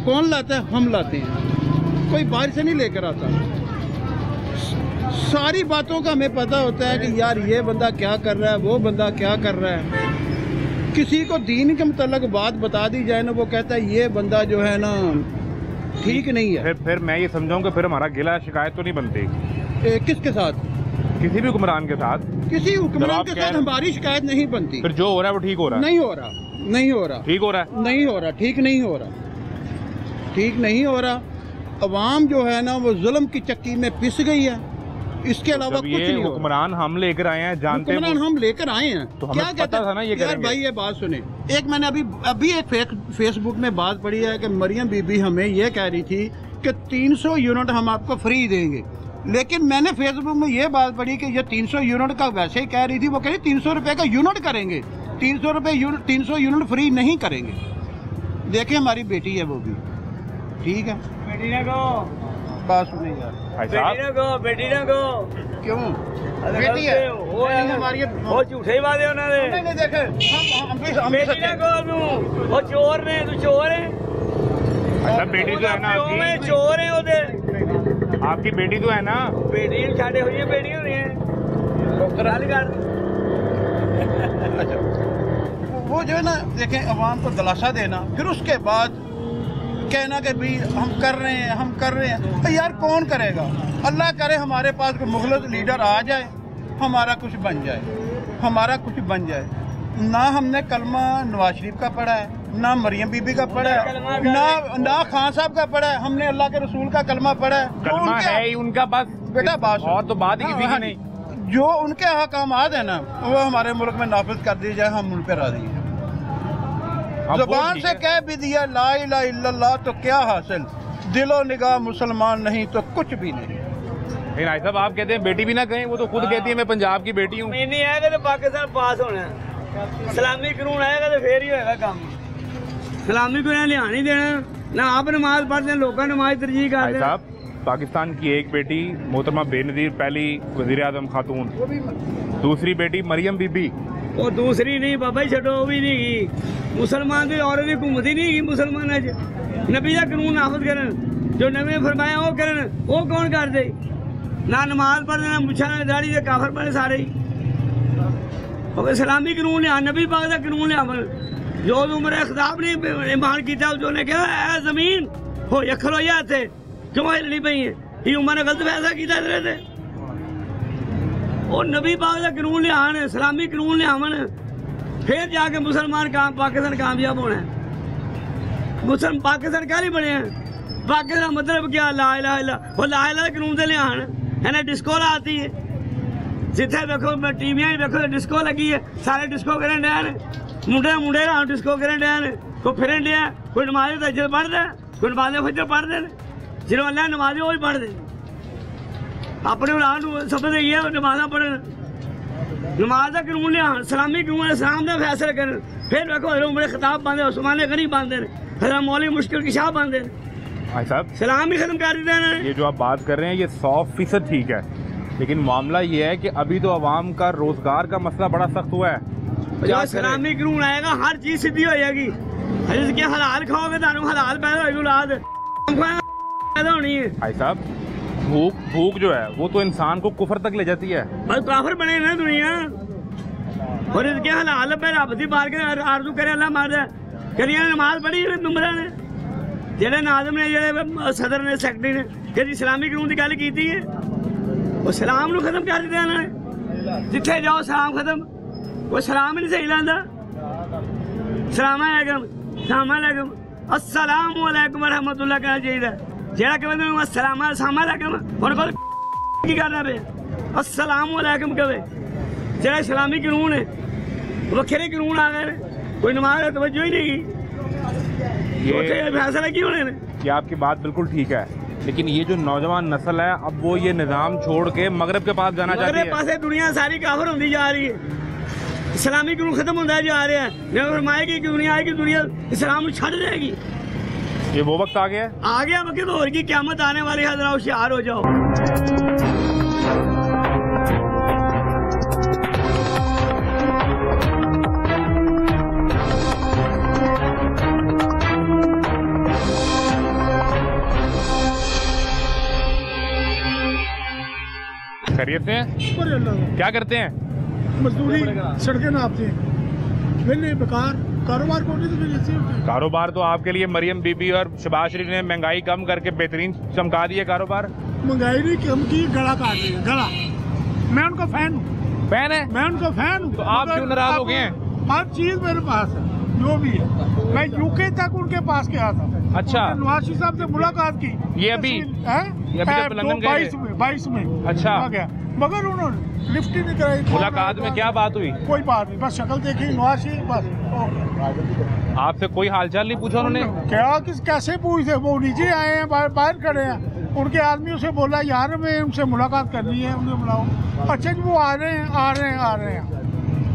कौन लाता है? हम लाते हैं, कोई बाहर से नहीं लेकर आता। सारी बातों का हमें पता होता है कि यार ये बंदा क्या कर रहा है, वो बंदा क्या कर रहा है। किसी को दीन के मुतल्लक बात बता दी जाए ना, वो कहता है ये बंदा जो है ना ठीक नहीं है। फिर मैं ये समझाऊं कि फिर हमारा गिला शिकायत तो नहीं बनती। किसके साथ? किसी भी हुक्मरान के साथ। किसी हुक्मरान के साथ हमारी शिकायत नहीं बनती। फिर जो हो रहा है वो ठीक हो रहा है? नहीं हो रहा, नहीं हो रहा, ठीक हो रहा है, नहीं हो रहा, ठीक नहीं हो रहा, ठीक नहीं हो रहा। अवाम जो है ना वो जुल्म की चक्की में पिस गई है, इसके अलावा कुछ नहीं। हुक्मरान हम लेकर आए हैं, जानते हैं हम लेकर आए हैं तो हमें क्या पता था ना ये यार भाई। ये बात सुने, एक मैंने अभी एक फेसबुक में बात पढ़ी है कि मरियम बीबी हमें ये कह रही थी कि 300 यूनिट हम आपको फ्री देंगे। लेकिन मैंने फेसबुक में ये बात पढ़ी कि ये 300 यूनिट का वैसे ही कह रही थी। वो कह रही 300 रुपये का यूनिट करेंगे, 300 यूनिट फ्री नहीं करेंगे। देखिए हमारी बेटी है वो भी, ठीक है, बेटी ने को बात सुने यार, बेटी ने को क्यों बेटी है वो हमारी वो झूठे वादे उन्होंने नहीं देखे। हम बेटी ने को वो चोर ने, तू चोर है। अच्छा बेटी तो है ना आपकी, चोर है ओदे, आपकी बेटी तो है ना। बेटी छाड़े हुई है, बेटी होनी है कराल कर। अच्छा वो जो है ना, देखें अवाम को दिलासा देना, फिर उसके बाद कहना कि भाई हम कर रहे हैं, हम कर रहे हैं। तो यार कौन करेगा? अल्लाह करे हमारे पास कोई मुखलिस लीडर आ जाए, हमारा कुछ बन जाए, हमारा कुछ बन जाए। ना हमने कलमा नवाज शरीफ का पढ़ा है, ना मरियम बीबी का पढ़ा है, ना खान साहब का पढ़ा है। हमने अल्लाह के रसूल का कलमा पढ़ा है। कलमा है ही उनका बस बेटा, बात और तो बात ही किसी की नहीं। जो उनके अहकामात है ना वो हमारे मुल्क में नाफिज कर दिए जाए, हम उन पर राजी हैं। जुबान से कह भी दिया ला इलाहा इल्लल्लाह तो क्या हासिल, दिलो निगाह मुसलमान नहीं तो कुछ भी नहीं। लेकिन भाई साहब आप कहते हैं बेटी भी ना कहें, वो तो खुद कहती है मैं पंजाब की बेटी हूँ। नहीं आएगा तो पाकिस्तान पास होना है, इस्लामी कानून आएगा तो फिर ही होगा काम। इस्लामी को लिया नहीं देना ना, आप नमाज पढ़ते हैं, लोगों नमाज तरजीह करते हैं। साहब पाकिस्तान की एक बेटी मोहतरमा बेनज़ीर पहली वज़ीर आज़म खातून, दूसरी बेटी मरियम बीबी, वो दूसरी नहीं बाबा छो भी नहीं की मुसलमान की औरत की हुकूमत ही नहीं की मुसलमान नबी का कानून नाफज करन, जो नबी फरमाया वो करन, वो कौन कर दे? ना नमाज पढ़ने ना मुछा ना दाढ़ी से काफर बने सारे ही। इस्लामी कानून लिया, नबी पाक का कानून लिया, जो उम्र खिताब नहीं ईमान किया उसने कहा जमीन हो या खलोया थे क्यों हिलनी पई है, ये उम्र ने गलत फैसला किया तेरे थे। और नबी पाक का कानून लिया, इस्लामी कानून लिया, फिर जाके मुसलमान पाकिस्तान कामयाब होना है। मुसलमान पाकिस्तान क्या नहीं बने हैं, पाकिस्तान मतलब क्या ला इलाहा इल्लल्लाह, वो ला इलाहा कानून से लिया है। डिस्को लाती है जिथे देखो टीवियां देखो डिस्को लगी है, सारे डिस्को करन डे मुंडे मुंडे डिस्को करन डे, कोई फिरन डे, कोई नमाज तहज्जुद पढ़दे, कोई नमाज फजर पढ़दे, जिन्होंने अल्लाह नमाज वो ही पढ़दे, अपने औलाद सबसे ये नमाजा पढ़न। नमाज का कानून लिया, इस्लामी कानून इस्लाम का फैसला कर, फिर देखो उम्र खिताब बांधे, उस्मान गनी बांधे, फिर मौलवी मुश्किल की शाह बांधे, भाई साहब सलाम ही खत्म कर देते हैं। ये जो आप बात कर रहे हैं ये 100% ठीक है, लेकिन मामला ये है कि अभी तो अवाम का रोजगार का मसला बड़ा सख्त हुआ है। जो इस्लामी कानून आएगा हर चीज सीधी हो जाएगी, जिसके हलाल खाओगे तो हलाल पैदा होगी, औलाद पैदा होनी है। भाई साहब भूख जो है वो तो इंसान को कुफर तक ले जाती है। बस काफिर बने ना दुनिया, और इसके हलाल पे रब दी बार के आरज़ू करे अल्लाह मार करिए। नमाज पढ़ी तुमरा ने जेड़े नाज़िम ने जेड़े सदर ने सेक्रेटरी ने कि इस्लामी कानून की गल की है, वो सलाम नू खत्म कर दिया उन्होंने। जिथे जाओ सलाम खत्म, वो सलाम ही नहीं सही लाता। सलाम अलैकुम सलाम अलैकुम अस्सलाम अलैकुम रहमतुल्लाह कहना चाहिए। जेड़ा कहते अस्सलाम अलैकुम उन्होंने की करना पे अस्सलाम अलैकुम कहे। जेड़ा इस्लामी कानून है वक्रे कानून आ गए, कोई नमाज तवज्जो ही नहीं की, ये फैसला क्यों होने। ये आपकी बात बिल्कुल ठीक है, लेकिन ये जो नौजवान नस्ल है अब वो ये निज़ाम छोड़ के मगरब के पास जाना चाहती है। मगरब पासे दुनिया सारी काफिर होती जा रही है, इस्लामी कानून खत्म होता जा रहा है। फरमाएगी कि दुनिया आएगी, दुनिया इस्लाम छड़ जाएगी। ये वो वक्त आ गया है, आ गया वक्त, और की क़यामत आने वाली है, जरा होशियार हो जाओ। खैरियत से हैं? क्या करते हैं? मजदूरी, सड़कें नापते हैं, वेले बेकार, कारोबार को नहीं। कारोबार तो आपके लिए मरियम बीबी और शहबाज शरीफ ने महंगाई कम करके बेहतरीन चमका दी है कारोबार। महंगाई नहीं कम की, गला काट रही है, गला। मैं उनका फैन हूँ। फैन है? मैं उनका फैन हूँ। तो आप क्यों नाराज हो गए हैं? हर चीज मेरे पास है, जो भी है। मैं यूके तक उनके पास गया था। अच्छा, नवाज शरीफ साहब से मुलाकात की। ये अभी तक लंदन गए थे? 22 में। अच्छा, गया, मगर उन्होंने लिफ्ट ही नहीं कराई। मुलाकात में क्या बात हुई? कोई बात नहीं, बस शक्ल देखी नवाज शरीफ, बस। आपसे कोई हालचाल नहीं पूछा उन्होंने? क्या कैसे पूछते, वो नीचे आए हैं, बाहर खड़े हैं, उनके आदमी उसे बोला यार मैं उनसे मुलाकात करनी है, उन्हें बुलाओ। अच्छा जी वो आ रहे हैं।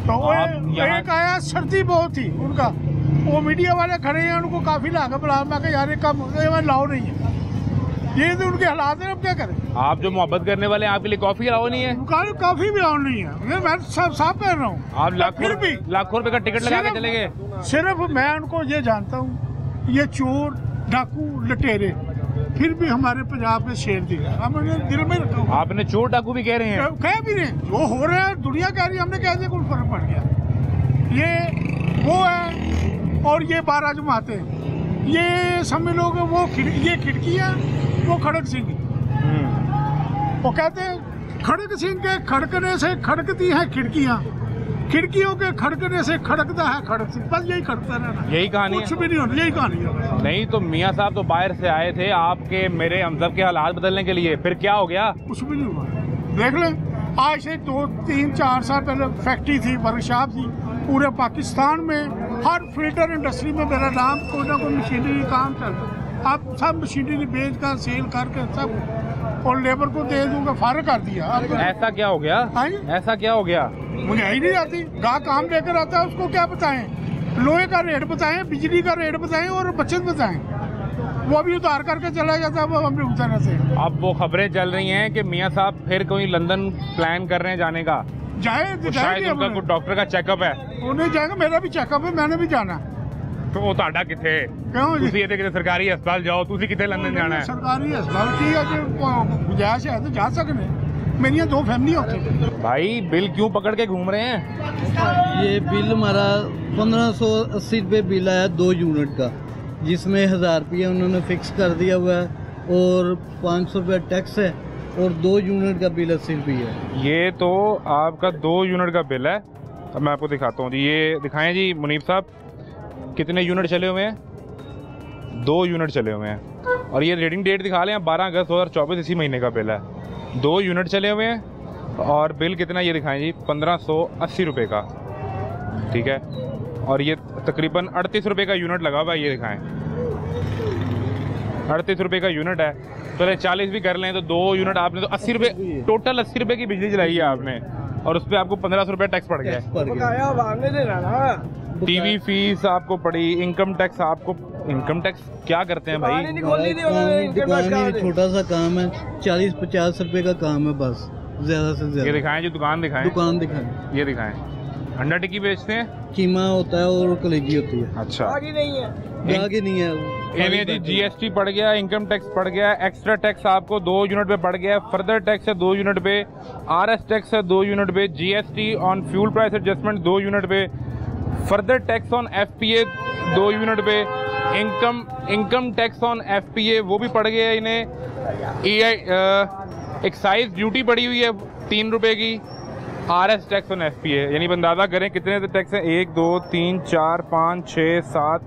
तो वो एक आया, सर्दी बहुत थी उनका, वो मीडिया वाले खड़े हैं, उनको काफी लाकर बुला, मैं कहा यार कम लाओ नहीं है, ये तो उनके हालात है, अब क्या करें। आप जो मोहब्बत करने वाले हैं आपके लिए कॉफी अलाउ नहीं है? कॉफी भी अलाउ नहीं है, मैं साफ कह रहा हूँ। आप फिर भी लाखों रुपए का टिकट लगा के चले गए। सिर्फ मैं उनको ये जानता हूँ, ये चोर डाकू लटेरे फिर भी हमारे पंजाब में शेर दिया, हमने दिल में रखा। आपने चोर डाकू भी कह रहे हैं? कह भी रहे, जो हो रहा है दुनिया कह रही है, हमने कह दिया कोई फर्क पड़ गया। ये वो है, और ये 12 जमाते, ये समझ लोग वो ये खिड़कियाँ, वो खड़क सिंह। वो कहते हैं खड़क सिंह के खड़कने से खड़कती हैं खिड़कियाँ, खिड़कियों के खड़कने से खड़कता है खड़क सिंह। बस यही खड़कता रहना, यही कहानी, कुछ भी नहीं होना, यही कहानी है। नहीं तो मियाँ साहब तो बाहर से आए थे आपके मेरे हमसब के हालात बदलने के लिए, फिर क्या हो गया? कुछ भी नहीं हुआ। देख लें, आज से 2, 3, 4 साल पहले फैक्ट्री थी, वर्कशॉप थी, पूरे पाकिस्तान में हर फिल्टर इंडस्ट्री में मेरा नाम कोई ना कोई मशीनरी काम चलता, अब सब मशीनरी बेच कर सेल करके सब और लेबर को दे दूंगा, फारग कर दिया। ऐसा क्या हो गया? ऐसा क्या हो गया? मुझे ही नहीं आती। गाँव काम लेकर आता है, उसको क्या बताएं, लोहे का रेट बताएं, बिजली का रेट बताएं और बचत बताएं, वो भी उतार करके चला जाता है वो अमृतसर से। अब वो खबरें चल रही हैं कि मियाँ साहब फिर कोई लंदन प्लान कर रहे हैं जाने का। शायद उनका कोई डॉक्टर का चेकअप है। उन्हें जाएगा, मेरा भी चेकअप है, मैंने भी जाना। तो वो ਤੁਹਾਡਾ ਕਿੱਥੇ? क्यों जी? ਤੁਸੀਂ ਇਹਦੇ ਸਰਕਾਰੀ ਹਸਪਤਾਲ ਜਾਓ, ਤੁਸੀਂ ਕਿੱਥੇ ਲੰਦਨ ਜਾਣਾ ਹੈ? सरकारी अस्पताल की गुंजाइश है तो जा सकते, मेरी 2 फैमिली होती। भाई बिल क्यों पकड़ के घूम रहे हैं? ये बिल हमारा 1580 रुपये बिल आया 2 यूनिट का, जिसमें 1000 रुपया उन्होंने फिक्स कर दिया हुआ है और 500 रुपया टैक्स है और 2 यूनिट का बिल 80 रुपये है। ये तो आपका 2 यूनिट का बिल है। अब मैं आपको दिखाता हूँ जी, ये दिखाएं जी मुनीब साहब, कितने यूनिट चले हुए हैं? 2 यूनिट चले हुए हैं। और ये रीडिंग डेट दिखा लें, 12 अगस्त 2024 इसी महीने का बिल है। 2 यूनिट चले हुए हैं और बिल कितना ये दिखाएं जी, 1580 रुपये का, ठीक है। और ये तकरीबन 38 रुपये का यूनिट लगा हुआ है, ये दिखाएं 38 रुपये का यूनिट है। चले 40 भी कर लें तो 2 यूनिट आपने तो 80 रुपये, टोटल 80 रुपये की बिजली चलाई है आपने, और उस पर आपको 1500 रुपये टैक्स पड़ गया। टीवी फीस आपको पड़ी, इनकम टैक्स आपको, इनकम टैक्स क्या करते हैं भाई? दुकान छोटा सा काम है, 40-50 रुपए का काम है बस, ज्यादा से ज्यादा। ये दिखाएं जी, दुकान दिखाएं, दुकान दिखाएं, ये दिखाएं। अंडा टिक्की बेचते हैं, कीमा होता है और कलेजी होती है। अच्छा, आगे नहीं है इन्हें जी जीएसटी पड़ गया, इनकम टैक्स पड़ गया, एक्स्ट्रा टैक्स आपको 2 यूनिट पे पड़ गया, फर्दर टैक्स है 2 यूनिट पे, आरएस टैक्स है 2 यूनिट पे, GST on fuel price adjustment 2 unit पे, further tax on FPA 2 unit पे, इनकम टैक्स ऑन एफपीए वो भी पड़ गया इन्हें, एक्साइज ड्यूटी पड़ी हुई है 3 रुपए की, आरएस टैक्स ऑन एफपीए, यानी अंदाजा करें कितने टैक्स हैं, 1 2 3 4 5 6 7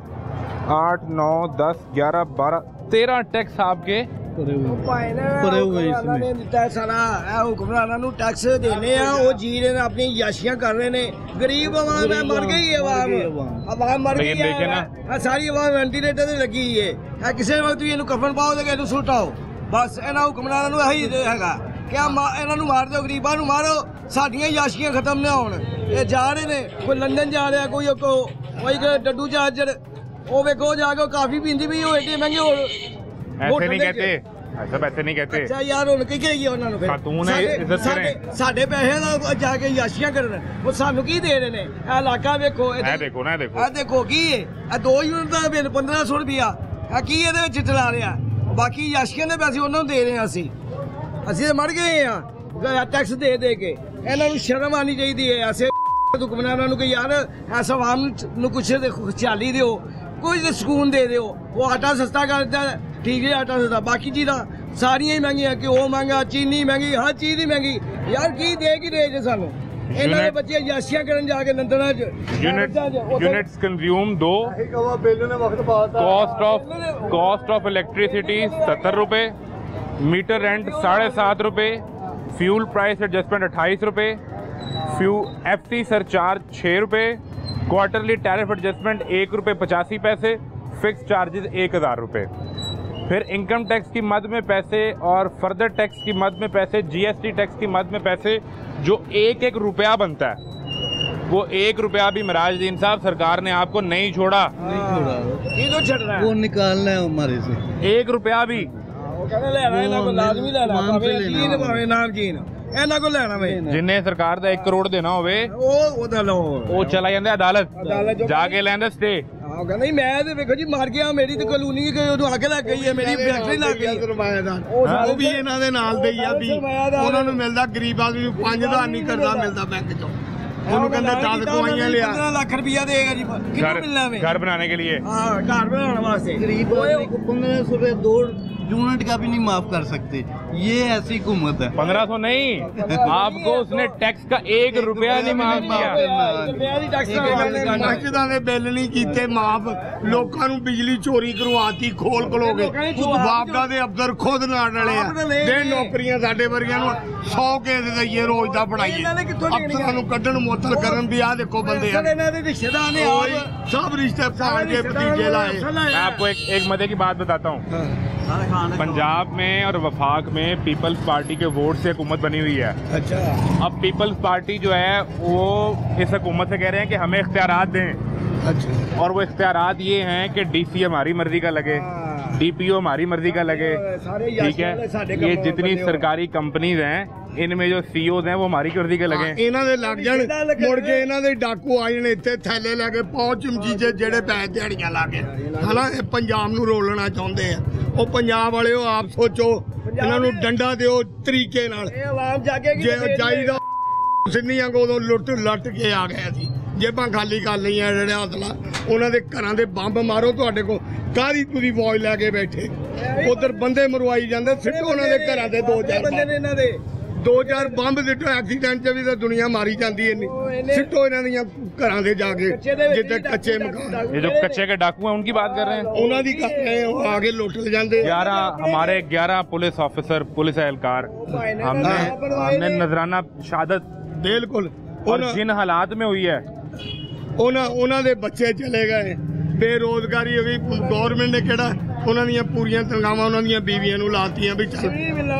8 9 10 11 12 13 टैक्स आपके हुक्मराना टैक्स देने अपनी याशियां कर रहे ने, गरीब आवाम है, मर गई आवाम मर गई है, सारी आवाम वेंटिलेटर ते लगी है, किसी वक्त भी कफन पाओ तो सुटाओ, बस इन्होंने हुक्मराना यही हैगा क्या, इन्हों मार दो, गरीबा मारो, साडियां याशियां खत्म ना होन। ये जा रहे ने, कोई लंदन जा रहा, कोई डड्डू चार्जर, वो वेखो जाके काफी पींदी भी, एडे महंगे हो। ऐसे नहीं कहते, ऐसे नहीं कहते। अच्छा यार हुन की कहिए उन्हां नूं, फिर साडे पैसे दा जाके याशियां करन, वो सानू की दे रहे ने। ए इलाका वेखो, ए देखो ना, देखो की है, ए 2 यूनिट दा बिल 1500 रुपया, ए की इहदे विच चला रहा, बाकी याशियां दे पैसे उन्हां नूं दे रहे हैं। ਅਸੀਂ ਤਾਂ ਮਰ ਗਏ ਆ ਟੈਕਸ ਦੇ ਕੇ। ਇਹਨਾਂ ਨੂੰ ਸ਼ਰਮ ਆਣੀ ਚਾਹੀਦੀ ਹੈ ਐਸੇ ਹੁਕਮਰਾਨਾਂ ਨੂੰ ਕਿ ਯਾਰ ਐਸਾ ਆਵਾਮ ਨੂੰ ਕੁਛ ਖੁਸ਼ਹਾਲੀ ਦਿਓ, ਕੁਝ ਸਕੂਨ ਦੇ ਦਿਓ। ਉਹ ਆਟਾ ਸਸਤਾ ਕਰਦਾ, ਠੀਕ ਹੈ ਆਟਾ ਸਸਤਾ, ਬਾਕੀ ਚੀਜ਼ਾਂ ਸਾਰੀਆਂ ਹੀ ਮਹਿੰਗੀਆਂ, ਘਿਓ ਮਹਿੰਗਾ, ਚੀਨੀ ਮਹਿੰਗੀ, ਹਰ ਚੀਜ਼ ਹੀ ਮਹਿੰਗੀ। ਯਾਰ ਕੀ ਦੇ ਕੀ ਰਹੇ ਜੇ ਸਾਨੂੰ? ਇਹਨਾਂ ਦੇ ਬੱਚੇ ਯਾਸ਼ੀਆਂ ਕਰਨ ਜਾ ਕੇ ਲੰਦਨਾਂ 'ਚ units consume 2, cost of electricity 70 रुपये, मीटर रेंट 7.5 रुपये, फ्यूल प्राइस एडजस्टमेंट 28 रुपये, एफसी सरचार्ज 6 रुपये, क्वार्टरली टैरिफ एडजस्टमेंट 1 रुपये 85 पैसे, फिक्स चार्जेस 1000 रुपये, फिर इनकम टैक्स की मद में पैसे और फर्दर टैक्स की मद में पैसे, जीएसटी टैक्स की मद में पैसे, जो 1-1 रुपया बनता है, वो 1 रुपया भी मिराजुद्दीन साहब सरकार ने आपको नहीं छोड़ा, वो निकालना है हमारे से 1 रुपया भी। जिन्हें सरकार दा 1 करोड़ देना होवे वो चला जांदा अदालत जाके लैंदा स्टे। नहीं मैं तो देखो जी मार गया, मेरी तो कॉलोनी अग लग गई है, मेरी फैक्ट्री लग गई, वो भी इन्हां दे नाल दे ही आ भी उन्हां नूं मिलदा, गरीब आदमी नूं 5000 नहीं करदा मिलदा बैंक चों, उन्होंने कहंदे 10 गवाइयां लिया, 15 लाख रुपया देगा जी, कितने मिलना है घर बनाने के लिए, हां घर बनाने वास्ते गरीब आदमी को 1500 रुपए यूनिट का भी नहीं माफ कर सकते। ये ऐसी हुकूमत है। 1500 नहीं, आपको उसने टैक्स का 1 रुपया नहीं माफ किया। मस्जिदां दे बिल नहीं कीते माफ, लोकां नूं बिजली चोरी करवाती खोल खलोगे। वापडा दे अफसर खुद नाल रले आ, दे नौकरियां साडे वर्गियां नूं 100 केस दईए रोज दा पढ़ाइए, अफसरां नूं कड्ढण मुअत्तल करन भी आ देखो बंदे सब रिश्ते फाड़ के भतीजे लाए। मैं आपको एक मजे की बात बताता हूँ। पंजाब में और वफाक में पीपल्स पार्टी के वोट से हुकूमत बनी हुई है। अच्छा, अब पीपल्स पार्टी जो है वो इस हुकूमत से कह रहे हैं कि हमें इख्तियारात दें। अच्छा, और वो इख्तियारात ये हैं कि डीसी हमारी मर्जी का लगे, डीपीओ हमारी मर्जी का लगे, ठीक है। ये जितनी सरकारी कंपनीज हैं इनमें जो सीईओज हैं वो हमारी मर्जी के लगे। इन्हां दे लग जाण, मुड़ के इन्हां दे डाकू आ जाण इत्थे थैले लैके पहुंच चमचीजे जेड़े पैसे दिहाड़ियां ला के हना पंजाब नूं रोलना चाहुंदे आ। ओ पंजाब वाले आप सोचो, इन्हां नूं डंडा दिओ तरीके नाल। जे चाहीदा सिन्नियां को उदों लुੱਟ ਲੱਟ के आ गए सी, जेबां खाली कर लईआं जेड़े हौसला उन्हां दे घरां दे बंब मारो। तुहाडे कोल काहदी तुसीं फौज लैके बैठे, उधर बंदे मरवाई जांदे, सिੱਟੋ उन्हां दे घरां दे 2-4 बंब सिੱਟੋ। एक्सीडेंट च भी तो दुनिया मारी जाती है, सिੱਟੋ इन्हां दियां घरां दे जाके जिथे कच्चे मकान। ये जो कच्चे के डाकू हैं उनकी बात कर रहे हैं, उन्हां दी कर रहे हैं, आगे लुੱਟ ले जांदे। 11 पुलिस ऑफिसर, पुलिस एहलकार हमने नजराना शहादत बिल्कुल और जिन हालात में हुई है उन्हां दे बच्चे चले गए, बेरोजगारी हो गई। गौरमेंट ने केड़ा उन्हां दियां पूरियां तनखावां उन्हां दियां बीवियां नूं लातियां भी चल।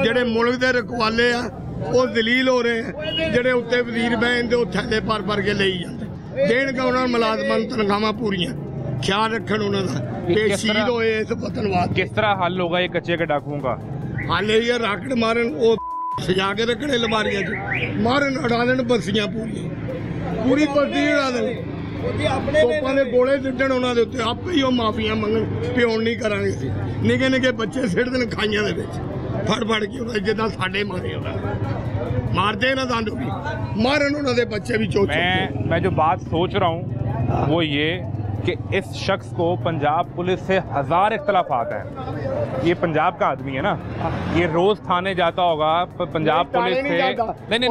जेड़े मुल्क दे रखवाले आ वो दलील हो रहे हैं, जेड़े उत्ते वजीर बहन दे थैले भर के लेई जांदे। देणगे उन्हां मुलाजमां नूं तनखावां पूरियां, ख्याल रखण उन्हां दा। ते शहीद होए इस पतनवाद। किस तरह हल होगा ये कच्चे के डाकुओं का? हाल ये राकड़ मारन, वो सजा के रखने अलमारियां च, मारन अड़ा देन बस्सियां पूरी बस्ती उड़ा देन, तोपां दे गोले सिੱਟਣ उन्हां दे उत्ते, आपे ही वो माफिया मंगण भी हुण नहीं करांगे सी। निके निके बच्चे सिੱਟ देन खाइयां दे विच फड़ के, जिद्दां साडे मारे मारदे ना दांडू भी मारन उन्हां दे बच्चे भी चोच। मैं जो बात सोच रहा हूँ वो ये कि इस शख्स को पंजाब पुलिस से 1000 इख्तलाफात हैं। ये पंजाब का आदमी है ना, ये रोज थाने जाता होगा पंजाब पुलिस से। नहीं,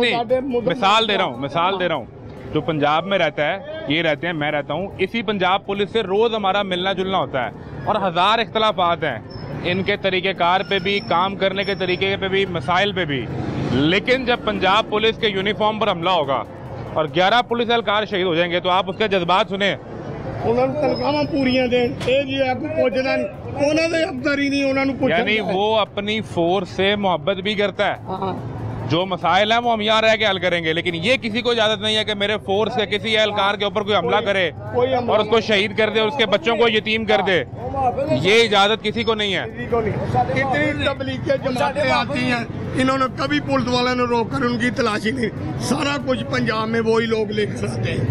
मिसाल दे रहा हूँ। जो पंजाब में रहता है, ये रहते हैं, मैं रहता हूँ, इसी पंजाब पुलिस से रोज हमारा मिलना जुलना होता है और 1000 इख्तलाफात हैं इनके तरीक़ेकार पे भी, काम करने के तरीके पे भी, मसाइल पे भी। लेकिन जब पंजाब पुलिस के यूनिफॉर्म पर हमला होगा और 11 पुलिस एहलकार शहीद हो जाएंगे तो आप उसके जज्बात सुने। तनख्वाहां पूरियां देन, यानी वो अपनी फोर्स से मोहब्बत भी करता है। जो मसाइल हैं वो हम यहाँ रह के हल करेंगे, लेकिन ये किसी को इजाजत नहीं है कि मेरे फोर्स के किसी एहलकार के ऊपर कोई हमला करे और उसको शहीद कर दे और उसके बच्चों को यतीम कर दे। ये इजाजत किसी को नहीं है। कितनी तबलीगी जमातें आती हैं, इन्होंने कभी पुलिस वाले ने रोक कर उनकी तलाशी नहीं। सारा कुछ पंजाब में वही लोग लेकर आते हैं।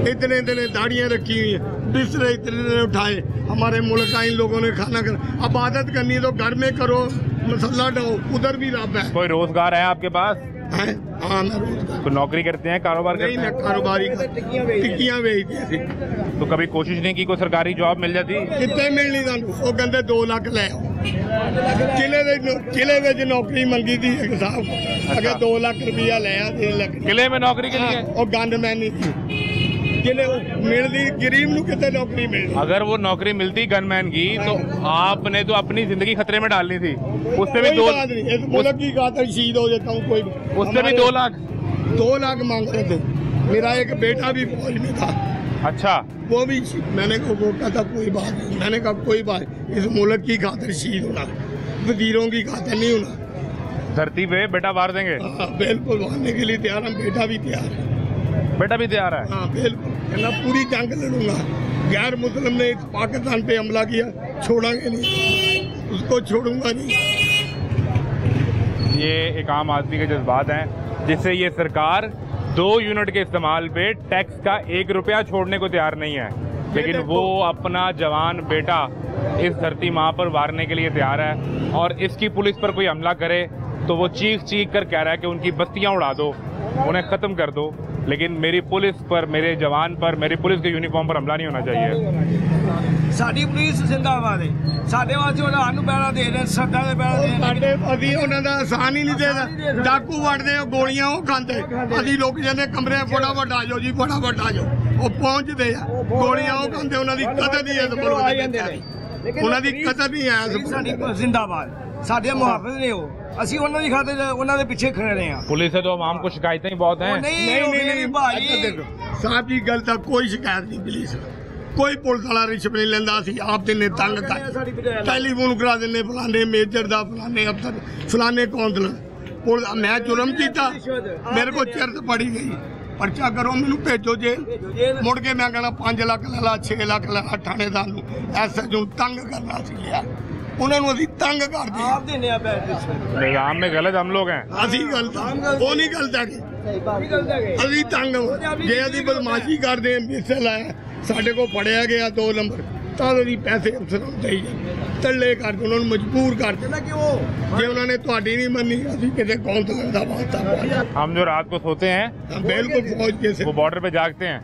इतने दाढ़ियाँ रखी हुई हैं, बिस्तरे इतने उठाए। हमारे मुल्क का इन लोगों ने खाना कर, इबादत करनी तो घर में करो, मसल्ला डालो, उधर भी रब है। कोई रोजगार है आपके पास? हाँ, मैं रोजगार। तो नौकरी करते हैं, कारोबार करते हैं? नहीं, मैं कारोबारी टिक्कियां बेचती थी। तो कभी कोशिश नहीं की कोई सरकारी जॉब मिल जाती? कितने मिलनी थानू? वो कहते 2 लाख ले आओ। किले में नौकरी मंगी थी एक साहब, अगर 2 लाख रुपया ले आ 3 लाख। किले में नौकरी के लिए? और गंद मैनी थी, मिलती गरीब नू कितने नौकरी मिलती। अगर वो नौकरी मिलती गनमैन की तो आपने तो अपनी जिंदगी खतरे में डालनी थी। उससे भी 2 मुल्क की खातर शहीद हो जाता हूँ। कोई उससे भी 2 लाख मांग रहे थे। मेरा एक बेटा भी फौज में था। अच्छा, वो भी मैंने कहा था कोई बात नहीं, मैंने कहा कोई बात, इस मुल्क की खातर शहीद होना, वजीरों की खातर नहीं होना। धरती पे बेटा वार देंगे? बिल्कुल वारने के लिए तैयार हम, बेटा भी तैयार है। बेटा भी तैयार है? हाँ बिल्कुल, मैं पूरी जंग लड़ूंगा। गैर मुस्लिम ने पाकिस्तान पे हमला किया, छोड़ेंगे नहीं, उसको छोड़ूंगा नहीं। ये एक आम आदमी के जज्बात हैं, जिससे ये सरकार 2 यूनिट के इस्तेमाल पे टैक्स का 1 रुपया छोड़ने को तैयार नहीं है, लेकिन वो अपना जवान बेटा इस धरती माँ पर वारने के लिए तैयार है। और इसकी पुलिस पर कोई हमला करे तो वो चीख कर कह रहा है कि उनकी बस्तियाँ उड़ा दो, उन्हें ख़त्म कर दो, लेकिन मेरी पुलिस पर, मेरे जवान पर, मेरी पुलिस के यूनिफॉर्म पर हमला नहीं होना चाहिए। ਸਾਡੀ ਪੁਲਿਸ ਜ਼ਿੰਦਾਬਾਦ ਹੈ। ਸਾਡੇ ਵਾਸਤੇ ਉਹਨਾਂ ਨੂੰ ਪੈਣਾ ਦੇ ਰਹੇ, ਸੱਟਾਂ ਦੇ ਪੈਣਾ ਦੇ ਸਾਡੇ ਅਸੀਂ ਉਹਨਾਂ ਦਾ ਆਸਾਨ ਹੀ ਨਹੀਂ ਦੇਦਾ। ਡਾਕੂ ਵੜਦੇ ਆ, ਗੋਲੀਆਂ ਉਹ ਖਾਂਦੇ, ਅਸੀਂ ਲੋਕ ਜਾਂਦੇ ਕਮਰੇ ਫਟਾਫਟ ਆ ਜਾਓ ਜੀ, ਫਟਾਫਟ ਆ ਜਾਓ। ਉਹ ਪਹੁੰਚਦੇ ਆ, ਗੋਲੀਆਂ ਉਹ ਖਾਂਦੇ, ਉਹਨਾਂ ਦੀ ਕਦਰ ਨਹੀਂ ਹੈ, ਉਹਨਾਂ ਦੀ ਕਦਰ ਨਹੀਂ ਹੈ। ਸਾਡੀ ਜ਼ਿੰਦਾਬਾਦ, ਸਾਡੇ ਮੁਹਾਫਿਜ਼ ਨੇ ਉਹ, ਅਸੀਂ ਉਹਨਾਂ ਦੀ ਖਾतिर ਉਹਨਾਂ ਦੇ ਪਿੱਛੇ खड़े रहे हैं। पुलिस से तो आवाम को शिकायतें ही बहुत हैं। नहीं भाई साहब जी गल तक कोई शिकायत नहीं, पुलिस कोई पुलिस वाला रिश्वत नहीं लेंदा। ਅਸੀਂ ਆਪ ਦਿਨੇ ਤੰਗ ਕਰ ਟੈਲੀਫੋਨ ਕਰਾ ਦਿੰਨੇ, ਫਲਾਣੇ ਮੇਜਰ ਦਾ, ਫਲਾਣੇ ਅਫਸਰ, ਫਲਾਣੇ ਕੌਂਸਲਰ। ਮੈਂ ਜੁਰਮ ਕੀਤਾ, ਮੇਰੇ ਕੋਲ ਚਿਰਤ ਪੜੀ ਗਈ, ਪਰਚਾ ਕਰੋ, ਮੈਨੂੰ ਭੇਜੋ ਜੇ। ਮੁੜ ਕੇ ਮੈਂ ਕਹਿਣਾ 5 ਲੱਖ ਲੈ ਲਾ, 6 ਲੱਖ ਲੈ ਲਾ, ਥਾਣੇਦਾਰ ਨੂੰ ਐਸਐਚਓ ਨੂੰ ਤੰਗ ਕਰਨਾ ਸੀ ਯਾਰ। ਉਹਨਾਂ ਨੂੰ ਅਸੀਂ ਤੰਗ ਕਰਦੇ ਆਪ ਦਿੰਨੇ ਆ ਪੈਸੇ। निजाम में गलत हम लोग हैं। ਅਸੀਂ ਗਲਤ, ਉਹ ਨਹੀਂ ਗਲਤ ਹੈਗੇ, ਅਸੀਂ ਤੰਗ। ਜੇ ਅਸੀਂ ਬਦਮਾਸ਼ੀ ਕਰਦੇ ਮਿਸੇ ਲਾਇਆ, ਸਾਡੇ ਕੋਲ ਫੜਿਆ ਗਿਆ 2 ਨੰਬਰ, ਤਾਂ ਅਸੀਂ ਪੈਸੇ ਅਫਸਰ ਨੂੰ ਦੇਈ ਜਾਂਦੇ, ਤੱਲੇ ਕਰਦੇ, ਉਹਨਾਂ ਨੂੰ ਮਜਬੂਰ ਕਰਦੇ। ਜੇ ਉਹਨਾਂ ਨੇ ਤੁਹਾਡੀ ਨਹੀਂ ਮੰਨੀ, ਅਸੀਂ ਕਿਤੇ ਕੌਂਸਲਰ ਦਾ ਵਾਸਤਾ। हम जो रात को सोते हैं बिल्कुल फौज के से वो बॉर्डर पे जागते हैं,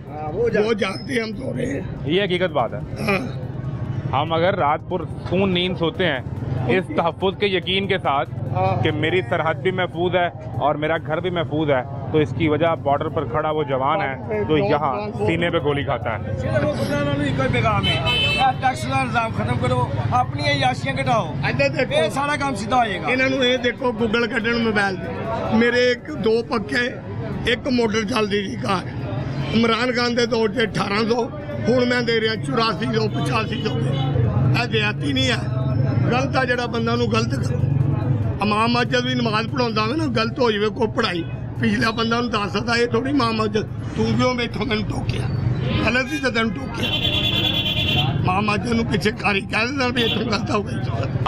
वो जागते हम सो रहे हैं, ये हकीकत बात है। हम अगर रात पर सुकून नींद सोते हैं इस तहफ़्फ़ुज़ के यकीन के साथ कि मेरी सरहद भी महफूज है और मेरा घर भी महफूज है, तो इसकी वजह बॉर्डर पर खड़ा वो जवान है जो यहाँ सीने पे गोली खाता है। टैक्स का निजाम खत्म करो, अपनी याशियां घटाओ, ये सारा काम सीधा हो जाएगा। इन्होंने ये देखो गूगल कढ़न मोबाइल मेरे 2 पक्के, 1 मोटर चलती थी कार, इमरान खान के दौर से 1800, हूँ मैं दे रहा 8400, 8500। यह देहाती नहीं है, गलत है। जो बंदा गलत करो, इमाम मस्जिद भी नमाज पढ़ाता हो ना, गलत हो जाए कोई पढ़ाई, पिछला बंदा दस सकता ये थोड़ी इमाम मस्जिद तू क्यों इतों मैंने टोकिया, गलत ही तो तेन टोकिया, इमाम मस्जिद पिछे कारी कह देना भी इतों गलत हो गई।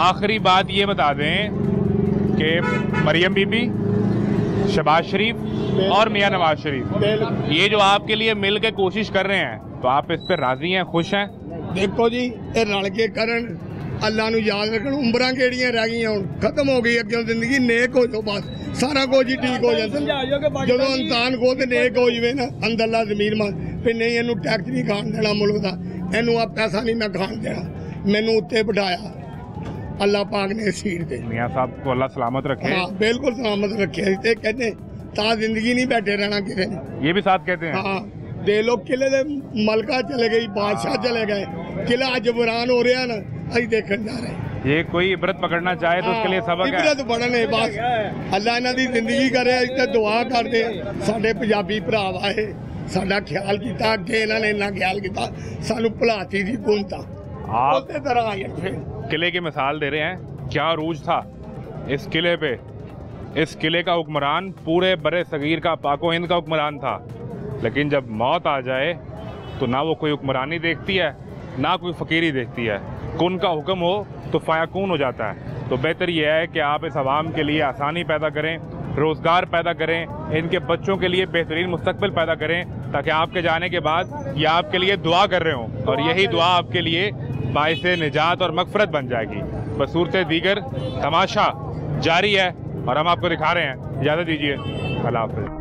आखिरी बात ये बता दें कि मरियम बीबी, शहबाज शरीफ और मियां नवाज शरीफ ये जो आपके लिए मिल के कोशिश कर रहे हैं, तो आप इस पर राजी हैं, खुश हैं? देखो जी, ये रल के करन, अल्लाह नू याद रखन, उम्रां केड़ियां रह गई हुण, खत्म हो गई अगे जिंदगी, नेक हो जाओ बस, सारा कुछ ही ठीक हो जाता। जो इंसान खुद नेक हो जाए ना, अंदरला ज़मीर मान फिर नहीं, इनू टैक्स नहीं खान देना मुल्क का, इनू आ पैसा नहीं मैं खान देना, मैनू उत्ते बिठाया अल्लाह पाक ने सीट पे। मियां साहब को अल्लाह सलामत रखे। हाँ बिल्कुल सलामत रखे, कहते ता जिंदगी नहीं बैठे रहना किसी ने, ये भी साथ कहते हैं। हाँ दे लो, किले दे मलका चले गई, बादशाह चले गए, किला अज वीरान हो रहा ना, अभी देखने जा रहे हैं। ये कोई इबरत पकड़ना चाहे तो उसके लिए सबक है। इबरत पढ़ने बस, अल्लाह इन्हां दी जिंदगी करे, इत्ते दुआ करते साडे पंजाबी भरा आए, साडा ख्याल किया, अगे इन्हां ने इन्ना ख्याल किया, सानू भुलाती सी हुकूमत आप उसे तरह आई फिर किले की मिसाल दे रहे हैं, क्या अरूज था इस किले पे। इस किले का हुक्मरान पूरे बड़े सगीर का, पाको हिंद का हुक्मरान था, लेकिन जब मौत आ जाए तो ना वो कोई हुक्मरानी देखती है, ना कोई फ़कीरी देखती है, कुन का हुक्म हो तो फ़याकून हो जाता है। तो बेहतर यह है कि आप इस आवाम के लिए आसानी पैदा करें, रोज़गार पैदा करें, इनके बच्चों के लिए बेहतरीन मुस्तकबिल पैदा करें, ताकि आपके जाने के बाद ये आपके लिए दुआ कर रहे हों और यही दुआ आपके लिए बाइसे निजात और मगफरत बन जाएगी। बसूरत दीगर तमाशा जारी है और हम आपको दिखा रहे हैं। इजाज़त दीजिए, अल्लाह हाफ़िज़।